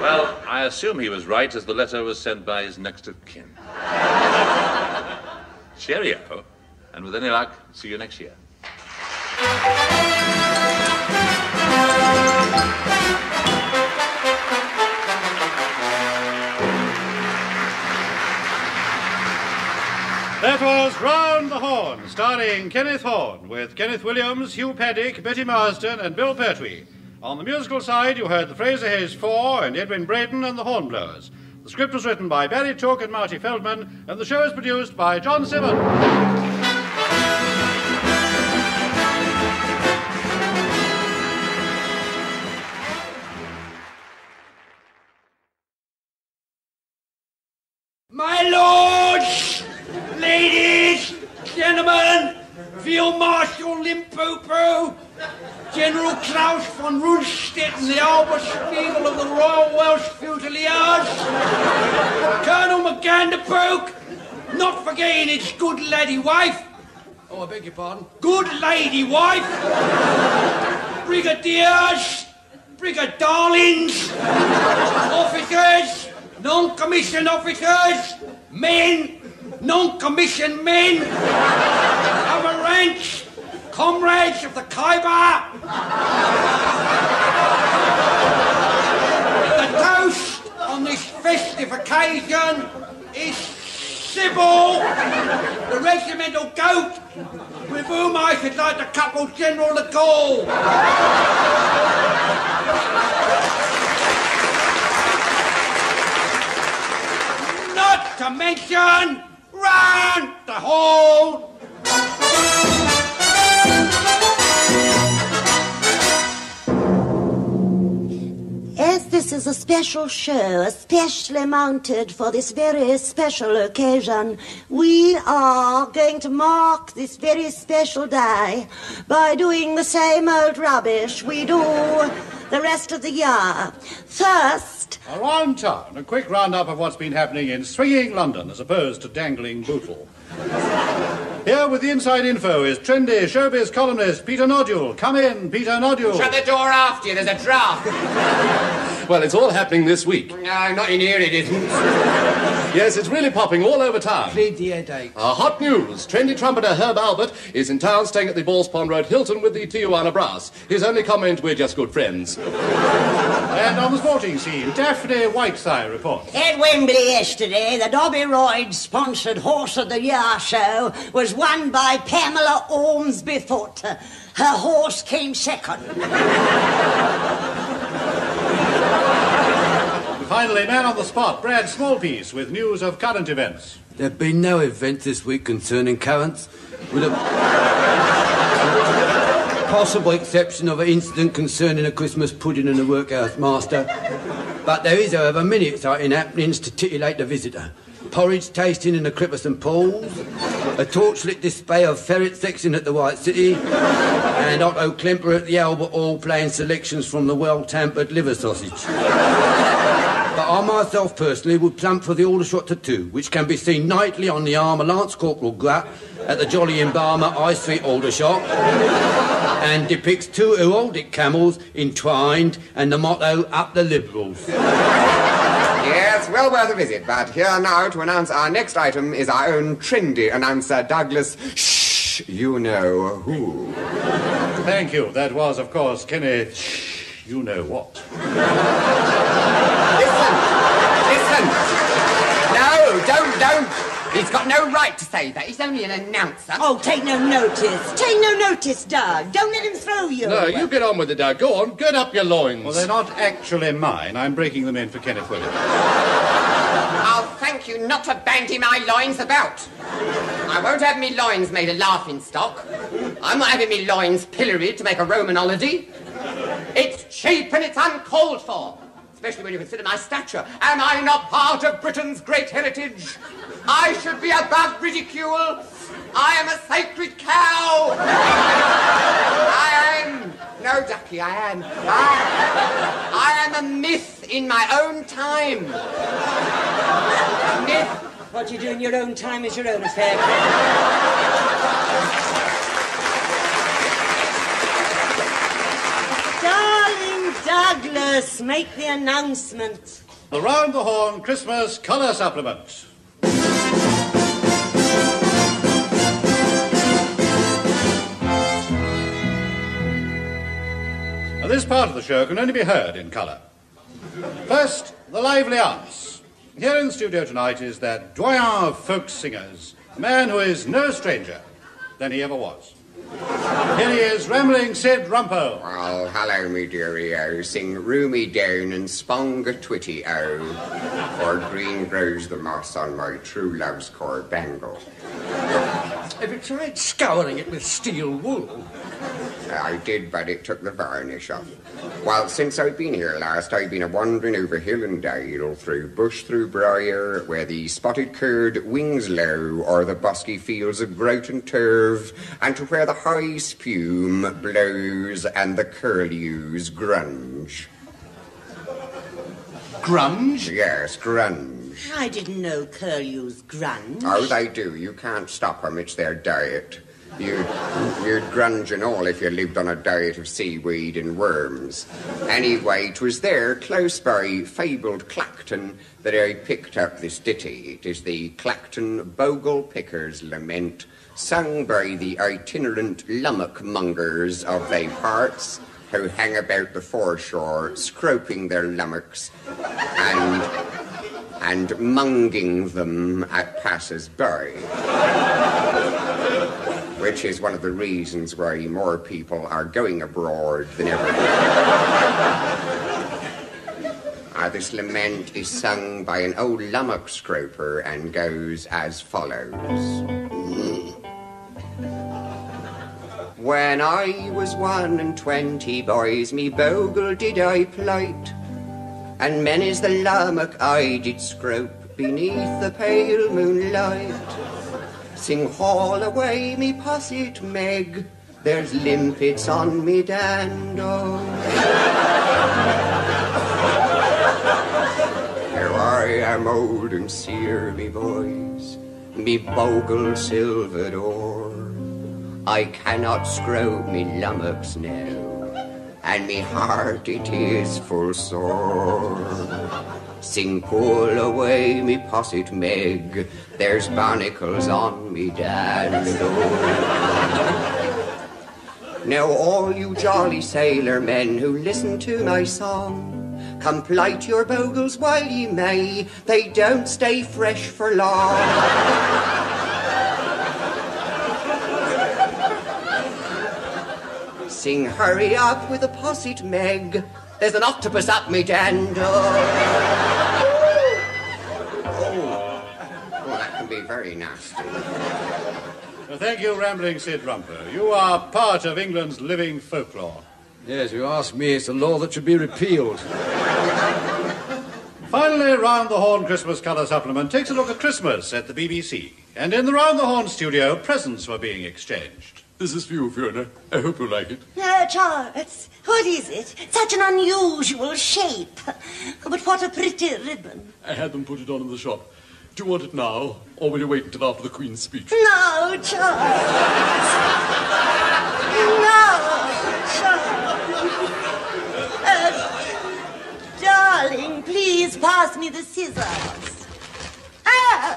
Well, I assume he was right, as the letter was sent by his next of kin. Cheerio, and with any luck, see you next year. That was Round the Horne, starring Kenneth Horne, with Kenneth Williams, Hugh Paddick, Betty Marsden, and Bill Pertwee. On the musical side, you heard the Fraser Hayes Four and Edwin Braden and the Hornblowers. The script was written by Barry Cooke and Marty Feldman, and the show is produced by John Simmons. My lords, ladies, gentlemen, Field Marshal Limpopo, General Klaus von Rundstedt and the Albert Spiegel of the Royal Welsh Fusiliers, Colonel McGanderpoke, not forgetting its good lady wife. Oh, I beg your pardon. Good lady wife. Brigadiers, Brigade darlings, officers, non-commissioned officers, men, non-commissioned men, other ranks, comrades of the Khyber. The toast on this festive occasion is Sybil, the regimental goat, with whom I should like to couple General de Gaulle. Not to mention Round the Horne. As this is a special show, especially mounted for this very special occasion, we are going to mark this very special day by doing the same old rubbish we do the rest of the year. First, around town, a quick roundup of what's been happening in swinging London as opposed to dangling Bootle. Here with the inside info is trendy showbiz columnist Peter Nodule. Come in, Peter Nodule. Shut the door after you, there's a draft. Well, it's all happening this week. No, not in here it isn't. Yes, it's really popping all over town. Plead the headache. Hot news. Trendy trumpeter Herb Albert is in town staying at the Balls Pond Road Hilton with the Tijuana Brass. His only comment, we're just good friends. And on the sporting scene, Daphne Whiteside reports. At Wembley yesterday, the Dobby Royd-sponsored Horse of the Year show was won by Pamela Ormsby-Foot. Her horse came second. Finally, man on the spot, Brad Smallpiece, with news of current events. There have been no events this week concerning currents, with a possible exception of an incident concerning a Christmas pudding and a workhouse master. But there is, however, many exciting happenings to titillate the visitor. Porridge tasting in the Cripperson Pools, a torchlit display of ferret sexing at the White City, and Otto Klemper at the Albert Hall playing selections from the well-tampered liver sausage. But I myself personally would plump for the Aldershot Tattoo, which can be seen nightly on the arm of Lance Corporal Grutt at the Jolly Embalmer High Street Aldershot, and depicts two heraldic camels entwined and the motto, "Up the Liberals." Yes, well worth a visit, but here now to announce our next item is our own trendy announcer, Douglas Shh, you know who. Thank you. That was, of course, Kenneth Shh, you know what. Listen! No, don't! He's got no right to say that. He's only an announcer. Oh, take no notice. Take no notice, Doug. Don't let him throw you. No, you get on with it, Doug. Go on, gird up your loins. Well, they're not actually mine. I'm breaking them in for Kenneth Williams. I'll thank you not to bandy my loins about. I won't have me loins made a laughing stock. I'm not having me loins pilloried to make a Roman holiday. It's cheap and it's uncalled for. Especially when you consider my stature. Am I not part of Britain's great heritage? I should be above ridicule. I am a sacred cow. I am. No, Ducky, I am. I am a myth in my own time. Myth. What you do in your own time is your own affair. Douglas, make the announcement. The Round the Horne Christmas Colour Supplement. Now, this part of the show can only be heard in colour. First, the lively arts. Here in the studio tonight is that doyen of folk singers, a man who is no stranger than he ever was. Here he is, rambling Sid Rumpole. Oh, hello, me dearie-o. Sing Roomy Down and Spong a Twitty-o. For green grows the moss on my true love's core bangle. Have you tried scouring it with steel wool? I did, but it took the varnish off. Well, since I've been here last, I've been a-wandering over hill and dale, through bush, through briar, where the spotted curd wings low, or the bosky fields of grout and turf, and to where the high spume blows and the curlews grunge. Grunge? Yes, grunge. I didn't know curlews grunge. Oh, they do. You can't stop them. It's their diet. You'd grunge and all if you lived on a diet of seaweed and worms. Anyway, 'twas there, close by fabled Clacton, that I picked up this ditty. It is the Clacton Bogle Picker's Lament, sung by the itinerant lummock mongers of they parts, who hang about the foreshore, scroping their lummocks and munging them at passers-by. Which is one of the reasons why more people are going abroad than ever before. This lament is sung by an old lummock scroper and goes as follows. When I was 21, boys, me bogle did I plight, and many's the lummock I did scrope beneath the pale moonlight. Sing haul away me posset Meg, there's limpets on me dando. Now I am old and sere, me boys, me bogle silvered o'er. I cannot scrope me lummocks now, and me heart it is full sore. Sing pull away me posset Meg, there's barnacles on me dando. Now all you jolly sailor men who listen to my song, come plight your bogles while ye may, they don't stay fresh for long. Sing hurry up with a posset Meg, there's an octopus up me dando. Oh, that can be very nasty. Well, thank you, Rambling Sid Rumper. You are part of England's living folklore. Yes, you ask me, it's a law that should be repealed. Finally, Round the Horne Christmas Colour Supplement takes a look at Christmas at the BBC. And in the Round the Horne studio, presents were being exchanged. This is for you, Fiona. I hope you like it. Charles, what is it? Such an unusual shape. But what a pretty ribbon. I had them put it on in the shop. Do you want it now, or will you wait until after the Queen's speech? No, Charles. No, Charles. Darling, please pass me the scissors. Oh,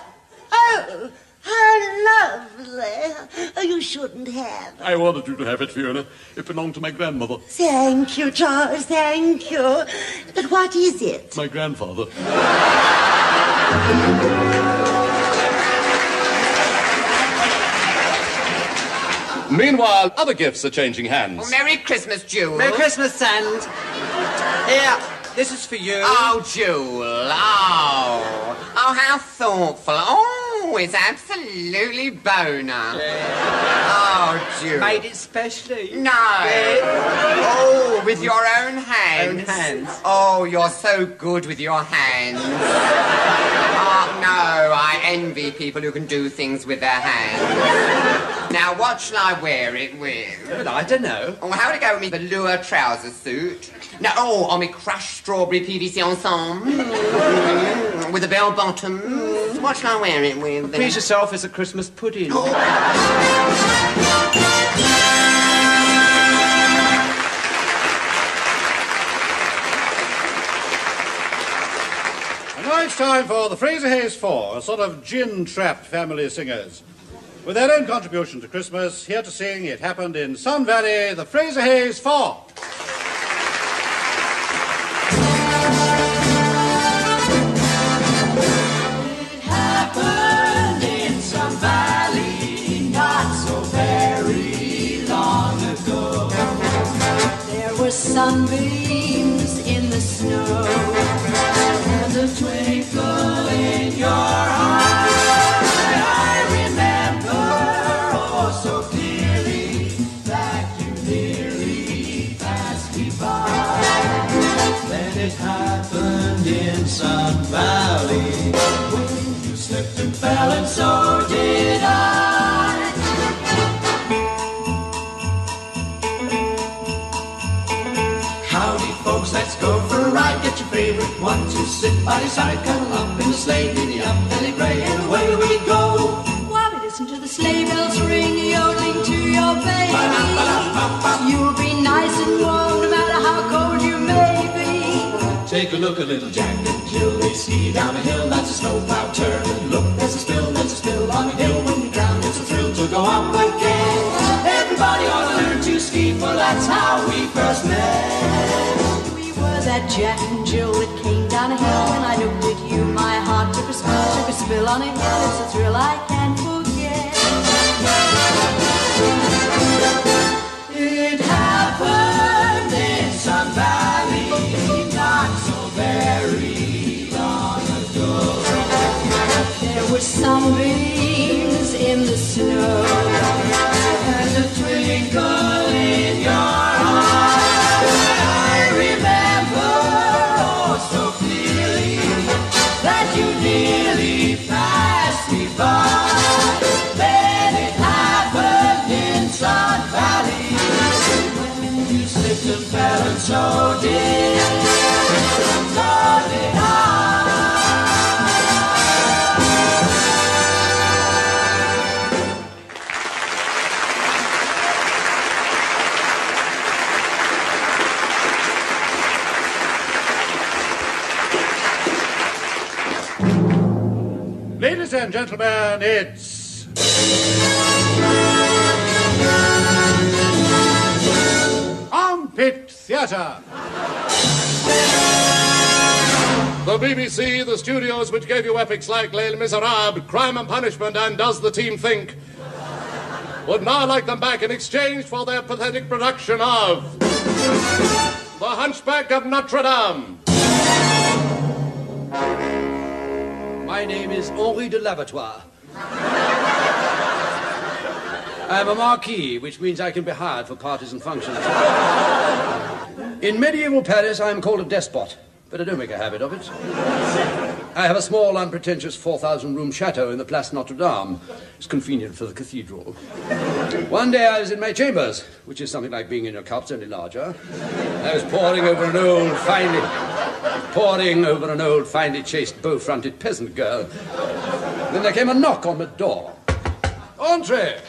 how lovely. Oh, you shouldn't have. I wanted you to have it, Fiona. It belonged to my grandmother. Thank you, Charles, thank you. But what is it? My grandfather. Meanwhile, other gifts are changing hands. Oh, Merry Christmas, Jewel. Merry Christmas, Sand. Here, this is for you. Oh, Jewel. Oh, how thoughtful. Oh, it's absolutely boner. Oh, Jewel. Made it specially. No. Oh, with your own hands. Own hands. Oh, you're so good with your hands. Oh, no, I envy people who can do things with their hands. Now, what shall I wear it with? But I don't know. Oh, how would it go with me velour trouser suit? No, on me crushed strawberry PVC ensemble. With a bell bottom. What shall I wear it with? Please yourself as a Christmas pudding. And now it's time for the Fraser Hayes Four, a sort of gin-trapped family of singers. With their own contribution to Christmas, here to sing It Happened in Sun Valley, the Fraser Hayes Four. It happened in Sun Valley not so very long ago. There were sunbeams in the snow and a twinkle in your eye. I remember oh so clearly that you nearly passed me by. Then it happened in Sun Valley when you slipped and fell, and so did I. Howdy, folks, let's go for a ride. Get your favorite one to sit by your side. Cuddle up in the sleigh, giddy up, belly gray, and away we go. While we listen to the sleigh bells ring, yodeling too. and warm, no matter how cold you may be. Take a look at little Jack and Jill. They ski down a hill, that's a snowplow turn. And look, there's a spill on a hill. When you drown, it's a thrill to go up again. Everybody ought to learn to ski, for that's how we first met. We were that Jack and Jill that came down a hill. When I looked at you, my heart took a spill on a hill. It's a thrill I can't forget. It happened in Sun Valley, not so very long ago. There were sunbeams in the snow, and a twinkle in your eye. I remember oh so clearly that you nearly passed me by. Then it happened in Sun Valley, when you slipped and fell, and so did I. Ladies and gentlemen, it's... Armpit Theatre. The BBC, the studios which gave you epics like Les Miserables, Crime and Punishment, and Does the Team Think, would now like them back in exchange for their pathetic production of The Hunchback of Notre Dame. My name is Henri de Lavatoire. I'm a marquis, which means I can be hired for parties and functions. In medieval Paris, I'm called a despot, but I don't make a habit of it. I have a small, unpretentious 4,000-room chateau in the Place Notre Dame. It's convenient for the cathedral. One day I was in my chambers, which is something like being in your cups, only larger. I was poring over an old, finely chased, bow-fronted peasant girl. Then there came a knock on the door. Entree!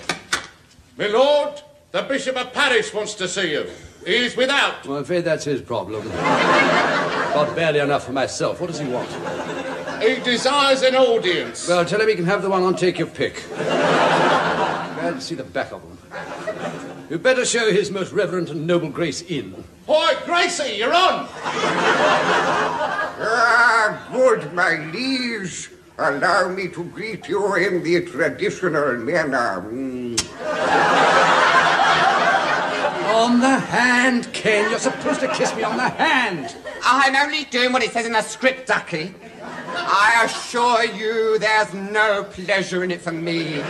My lord, the Bishop of Paris wants to see you. He's without. Well, I'm afraid that's his problem. Got barely enough for myself. What does he want? He desires an audience. Well, tell him he can have the one on Take Your Pick. Glad to see the back of him. You'd better show his most reverend and noble grace in. Boy, Gracie, you're on. Good, my liege. Allow me to greet you in the traditional manner. On the hand, Ken. You're supposed to kiss me on the hand. I'm only doing what it says in the script, Ducky. I assure you there's no pleasure in it for me.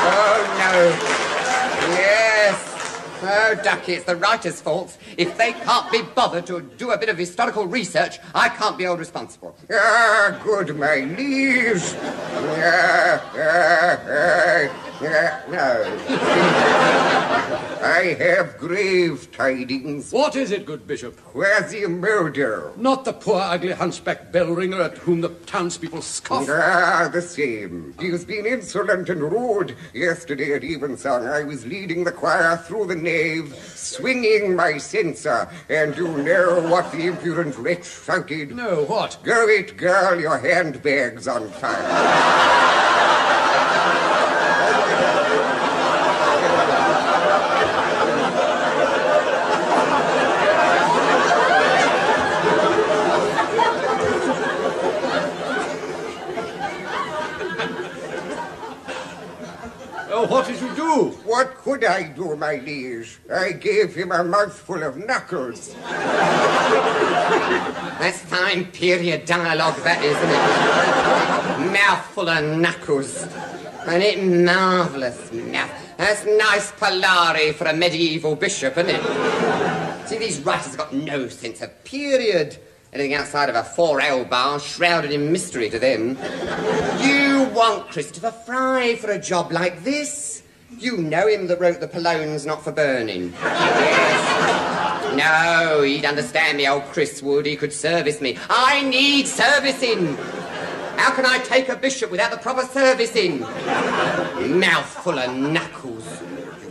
Oh, no. Yes. Oh, Ducky, it's the writer's fault. If they can't be bothered to do a bit of historical research, I can't be held responsible. Good, my liege. No. I have grave tidings. What is it, good bishop? Where's the murder? Not the poor, ugly hunchback bell ringer at whom the townspeople scoff. The same. He has been insolent and rude. Yesterday at evensong, I was leading the choir through the nave, swinging my censer, and you know what the impudent wretch shouted? No, what? Go it, girl, your handbag's on fire. What did you do? What could I do, my liege? I gave him a mouthful of knuckles. That's fine period dialogue, that is, isn't it? Mouthful of knuckles. Ain't it marvellous? That's nice Polari for a medieval bishop, isn't it? See, these writers have got no sense of period. Anything outside of a 4L bar shrouded in mystery to them. You want Christopher Fry for a job like this? You know him that wrote the Polone's Not for Burning. Yes. No, he'd understand me, old Chris would. He could service me. I need servicing. How can I take a bishop without the proper servicing? Mouthful of knuckles.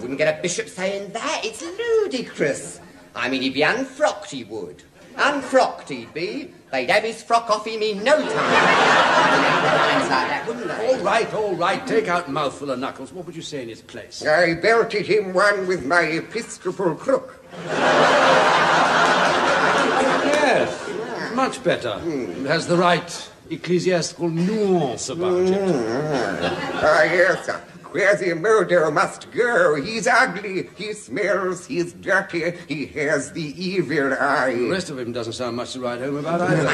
You couldn't get a bishop saying that. It's ludicrous. I mean, he'd be unfrocked, he would. Unfrocked he'd be. They'd have his frock off him in no time. Like that, wouldn't they? All right. Take out a mouthful of knuckles. What would you say in his place? I belted him one with my episcopal crook. Yes, much better. It has the right ecclesiastical nuance about it. Yes, where the murder must go. He's ugly, he smells, he's dirty, he has the evil eye. The rest of him doesn't sound much to write home about either.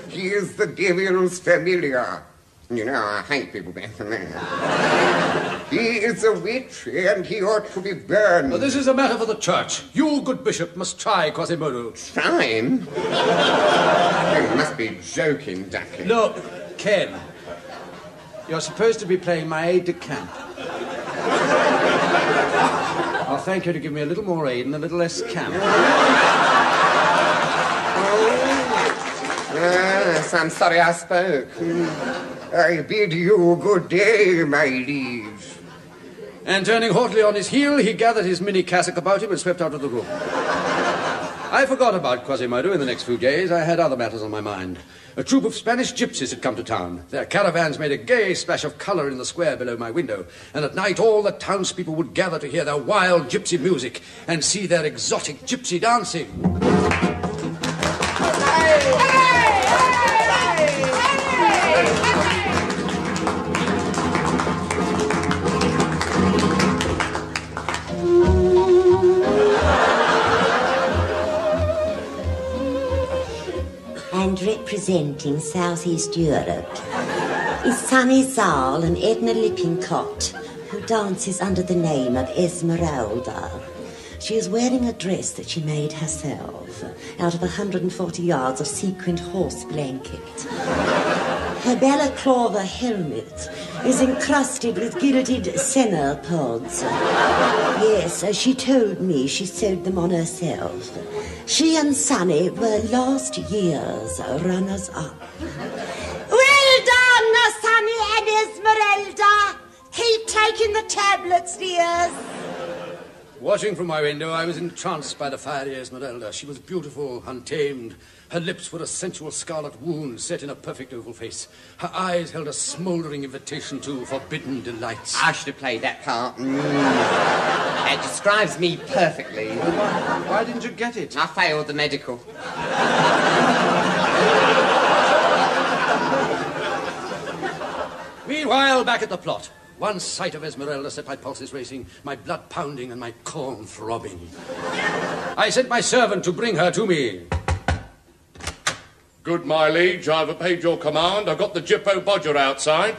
He is the devil's familiar. You know, I hate people better than that. He is a witch, and he ought to be burned. Well, this is a matter for the church. You, good bishop, must try Quasimodo. Try him? You must be joking, Ducky. Look, Ken, you're supposed to be playing my aide-de-camp. I'll thank you to give me a little more aid and a little less camp. Yes, I'm sorry I spoke. I bid you good day, my liege. And turning haughtily on his heel, he gathered his mini cassock about him and swept out of the room. I forgot about Quasimodo in the next few days. I had other matters on my mind. A troop of Spanish gypsies had come to town. Their caravans made a gay splash of colour in the square below my window, and at night all the townspeople would gather to hear their wild gypsy music and see their exotic gypsy dancing. And representing Southeast Europe is Sunny Zal and Edna Lippincott, who dances under the name of Esmeralda. She is wearing a dress that she made herself out of 140 yards of sequined horse blanket. Her balaclava helmet is encrusted with gilded senna pods. Yes, she told me she sewed them on herself. She and Sonny were last year's runners-up. Well done, Sonny and Esmeralda. Keep taking the tablets, dears. Watching from my window, I was entranced by the fiery Esmeralda. She was beautiful, untamed. Her lips were a sensual scarlet wound set in a perfect oval face. Her eyes held a smouldering invitation to forbidden delights. I should have played that part. It describes me perfectly. Why didn't you get it? I failed the medical. Meanwhile, back at the plot. One sight of Esmeralda set my pulses racing, my blood pounding and my corn throbbing. I sent my servant to bring her to me. Good, my liege, I've obeyed your command. I've got the Jippo Bodger outside.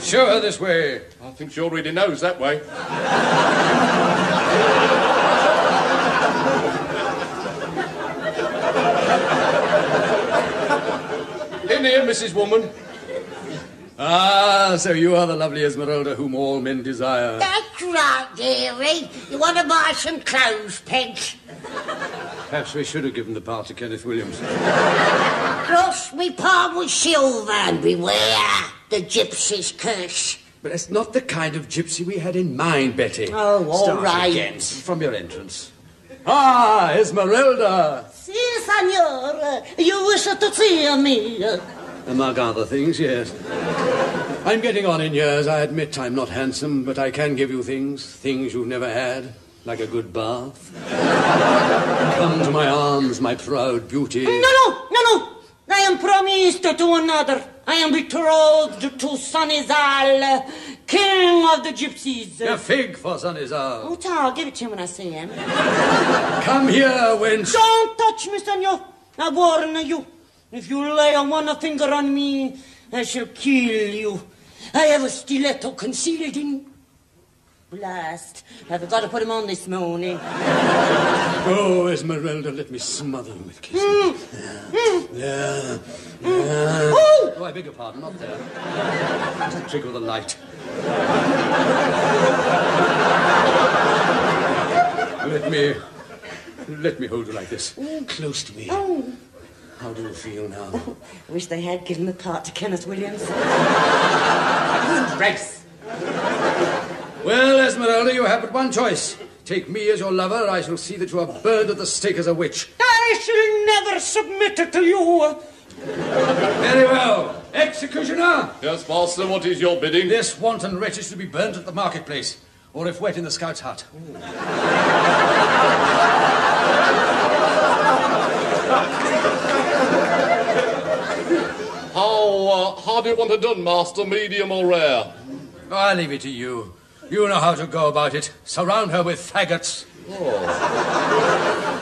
Show her this way. I think she already knows that way. In here, Mrs. Woman. Ah, so you are the lovely Esmeralda whom all men desire. That's right, dearie. You want to buy some clothes, Peg? Perhaps we should have given the part to Kenneth Williams. Cross me palm with silver and beware the gypsy's curse. But that's not the kind of gypsy we had in mind, Betty. Oh, all Start right. again, from your entrance. Ah, Esmeralda! Si, senor. You wish to see me. Among other things, yes. I'm getting on in years. I admit I'm not handsome, but I can give you things you've never had, like a good bath. Come to my arms, my proud beauty. No. I am promised to another. I am betrothed to Sunny Zal, king of the gypsies. A fig for Sunny Zal. Oh, I'll give it to him when I see him. Come here, wench. Don't touch me, senor. I warn you. If you lay one finger on me, I shall kill you. I have a stiletto concealed in... Blast. I forgot to put him on this morning. Oh, Esmeralda, let me smother you with kisses. Yeah. Oh, I beg your pardon, not there. That trick with the light. Let me hold you like this. Close to me. Oh. How do you feel now? I wish they had given the part to Kenneth Williams. Grace. Well, Esmeralda, you have but one choice. Take me as your lover, I shall see that you are burned at the stake as a witch. I shall never submit it to you. Very well. Executioner! Yes, master, what is your bidding? This wanton wretch is to be burnt at the marketplace, or if wet, in the scout's hut. How do you want it done, master? Medium or rare? Oh, I'll leave it to you. You know how to go about it. Surround her with faggots.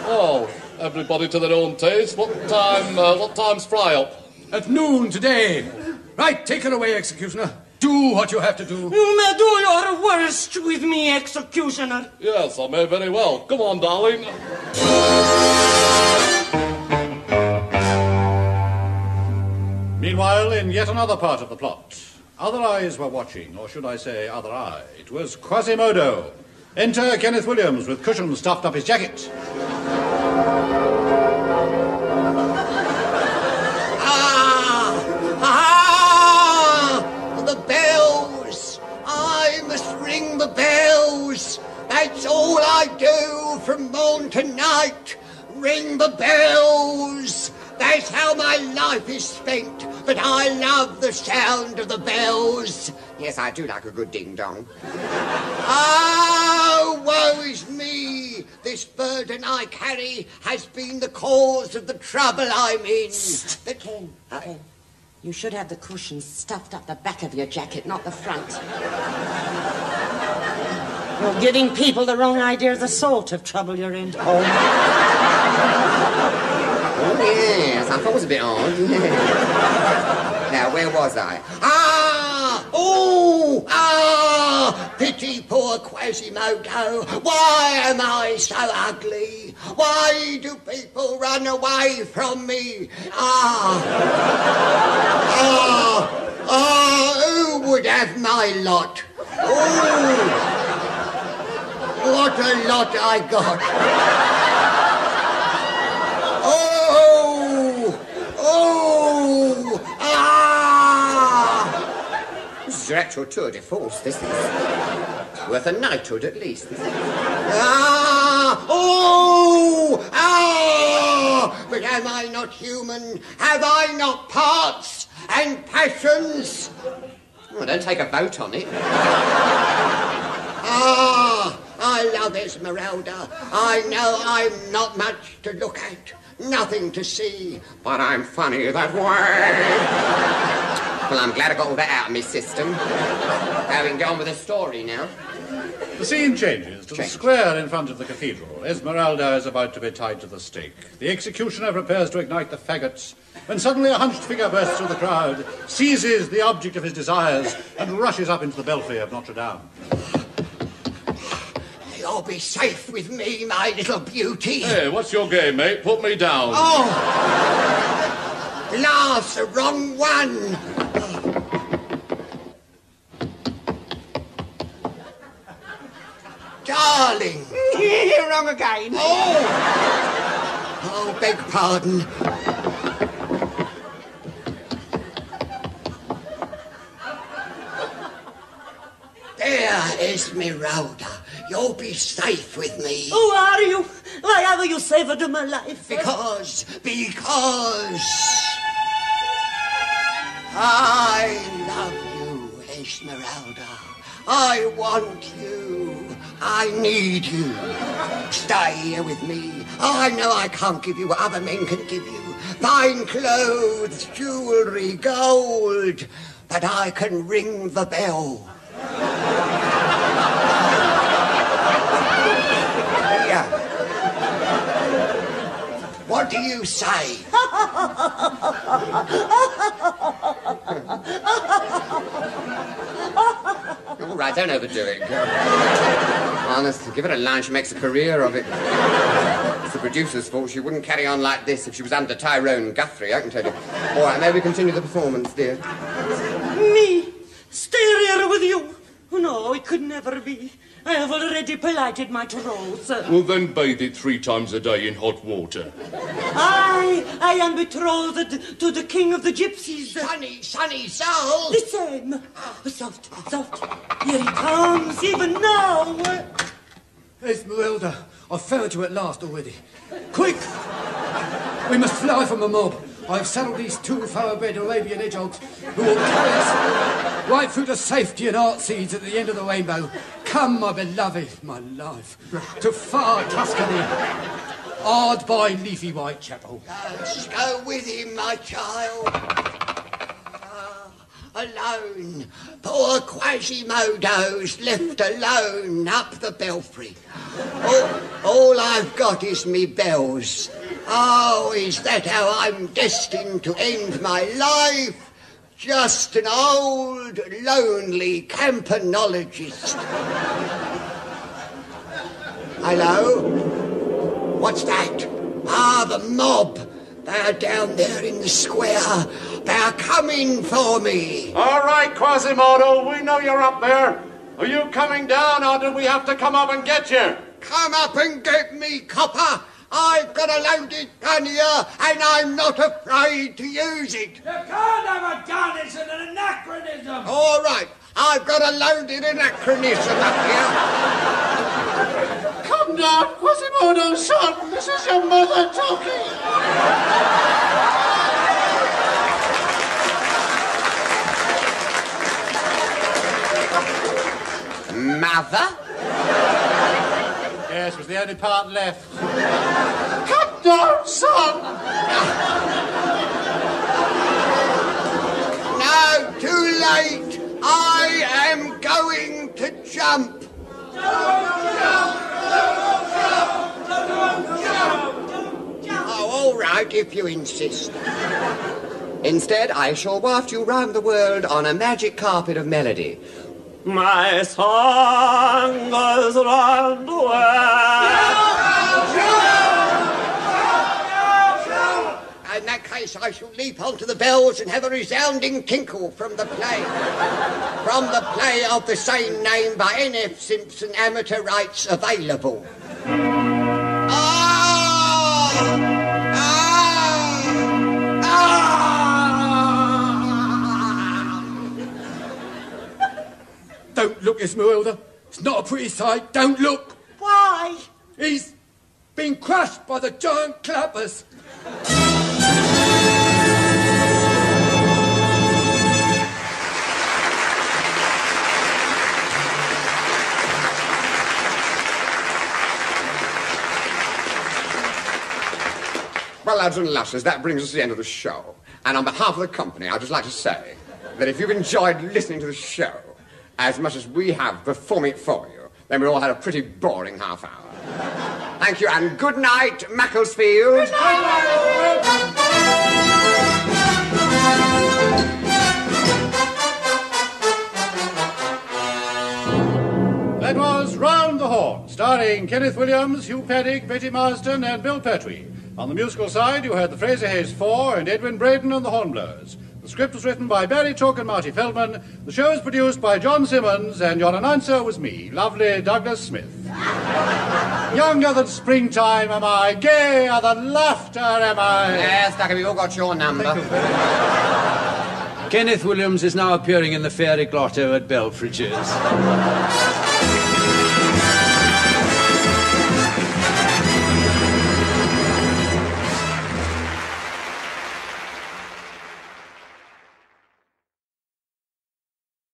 Oh, everybody to their own taste. What time's fry up? At noon today. Right, take her away, executioner. Do what you have to do. You may do your worst with me, executioner. Yes, I may very well. Come on, darling. Meanwhile, in yet another part of the plot, other eyes were watching, or should I say other eye. It was Quasimodo. Enter Kenneth Williams with cushions stuffed up his jacket. The bells! I must ring the bells! That's all I do from morn to night. Ring the bells! That's how my life is spent, but I love the sound of the bells. Yes, I do like a good ding-dong. Oh, woe is me! This burden I carry has been the cause of the trouble I'm in. Ken, you should have the cushions stuffed up the back of your jacket, not the front. You're giving people the wrong idea of the sort of trouble you're in. Oh, yes, I thought it was a bit odd. Now, where was I? Pity poor Quasimodo. Why am I so ugly? Why do people run away from me? Who would have my lot? What a lot I got. This is your actual tour de force, this is. It's worth a knighthood at least. But am I not human? Have I not parts and passions? Oh, don't take a vote on it. I love Esmeralda. I know I'm not much to look at, nothing to see, but I'm funny that way. Well, I'm glad I got all that out of my system. Now we can get on with the story now. The scene changes to the square in front of the cathedral. Esmeralda is about to be tied to the stake. The executioner prepares to ignite the faggots, when suddenly a hunched figure bursts through the crowd, seizes the object of his desires, and rushes up into the belfry of Notre Dame. You'll be safe with me, my little beauty. Hey, what's your game, mate? Put me down. Glass, the wrong one. Darling. Wrong again. Oh, beg pardon. There, Esmeralda. You'll be safe with me. Who are you? Why are you saved my life? Because I love you, Esmeralda. I want you. I need you. Stay here with me. I know I can't give you what other men can give you. Fine clothes, jewelry, gold. But I can ring the bell. What do you say? All right, don't overdo it, girl. Honestly, give her a line, she makes a career of it. It's the producer's fault. She wouldn't carry on like this if she was under Tyrone Guthrie, I can tell you. All right, may we continue the performance, dear? Me? Stay here with you? No, it could never be. I have already pollited my troth. Well, then bathe it 3 times a day in hot water. I am betrothed to the king of the gypsies. Sonny soul! The same. Soft. Here he comes, even now. Esmeralda, I've found you at last already. Quick! We must fly from the mob. I've saddled these 2 thoroughbred Arabian hedgehogs who will carry us right through to safety and art seeds at the end of the rainbow. Come, my beloved, my life, to far Tuscany, hard by leafy Whitechapel. Go with him, my child. Alone. Poor Quasimodo's left alone up the belfry. All I've got is me bells. Oh, is that how I'm destined to end my life? Just an old, lonely campanologist. Hello? What's that? Ah, the mob. They're down there in the square. They're coming for me. All right, Quasimodo, we know you're up there. Are you coming down, or do we have to come up and get you? Come up and get me, copper. I've got a loaded gun here, and I'm not afraid to use it. You can't have a gun, it's an anachronism. All right, I've got a loaded anachronism up here. Come down, Quasimodo, son. This is your mother talking. Mother? Yes, it was the only part left. Come down, son. No, too late. I am going to jump. Oh, all right, if you insist. Instead, I shall waft you round the world on a magic carpet of melody. My song goes round the world. In that case, I shall leap onto the bells and have a resounding tinkle from the play. From the play of the same name by N.F. Simpson, amateur rights available. Don't look, Esmeralda. It's not a pretty sight. Don't look. Why? He's been crushed by the giant clappers. Well, lads and lasses, that brings us to the end of the show. And on behalf of the company, I'd just like to say that if you've enjoyed listening to the show as much as we have performing it for you, then we all had a pretty boring half hour. Thank you, and good night, Macclesfield. Good night. That was Round the Horne, starring Kenneth Williams, Hugh Paddick, Betty Marsden, and Bill Pertwee. On the musical side, you heard the Fraser Hayes Four and Edwin Braden and the Hornblowers. The script was written by Barry Took and Marty Feldman. The show was produced by John Simmons, and your announcer was me, lovely Douglas Smith. Younger than springtime am I, gayer than laughter am I. Yes, Ducky, we've all got your number. Kenneth Williams is now appearing in the Fairy Grotto at Belfridge's.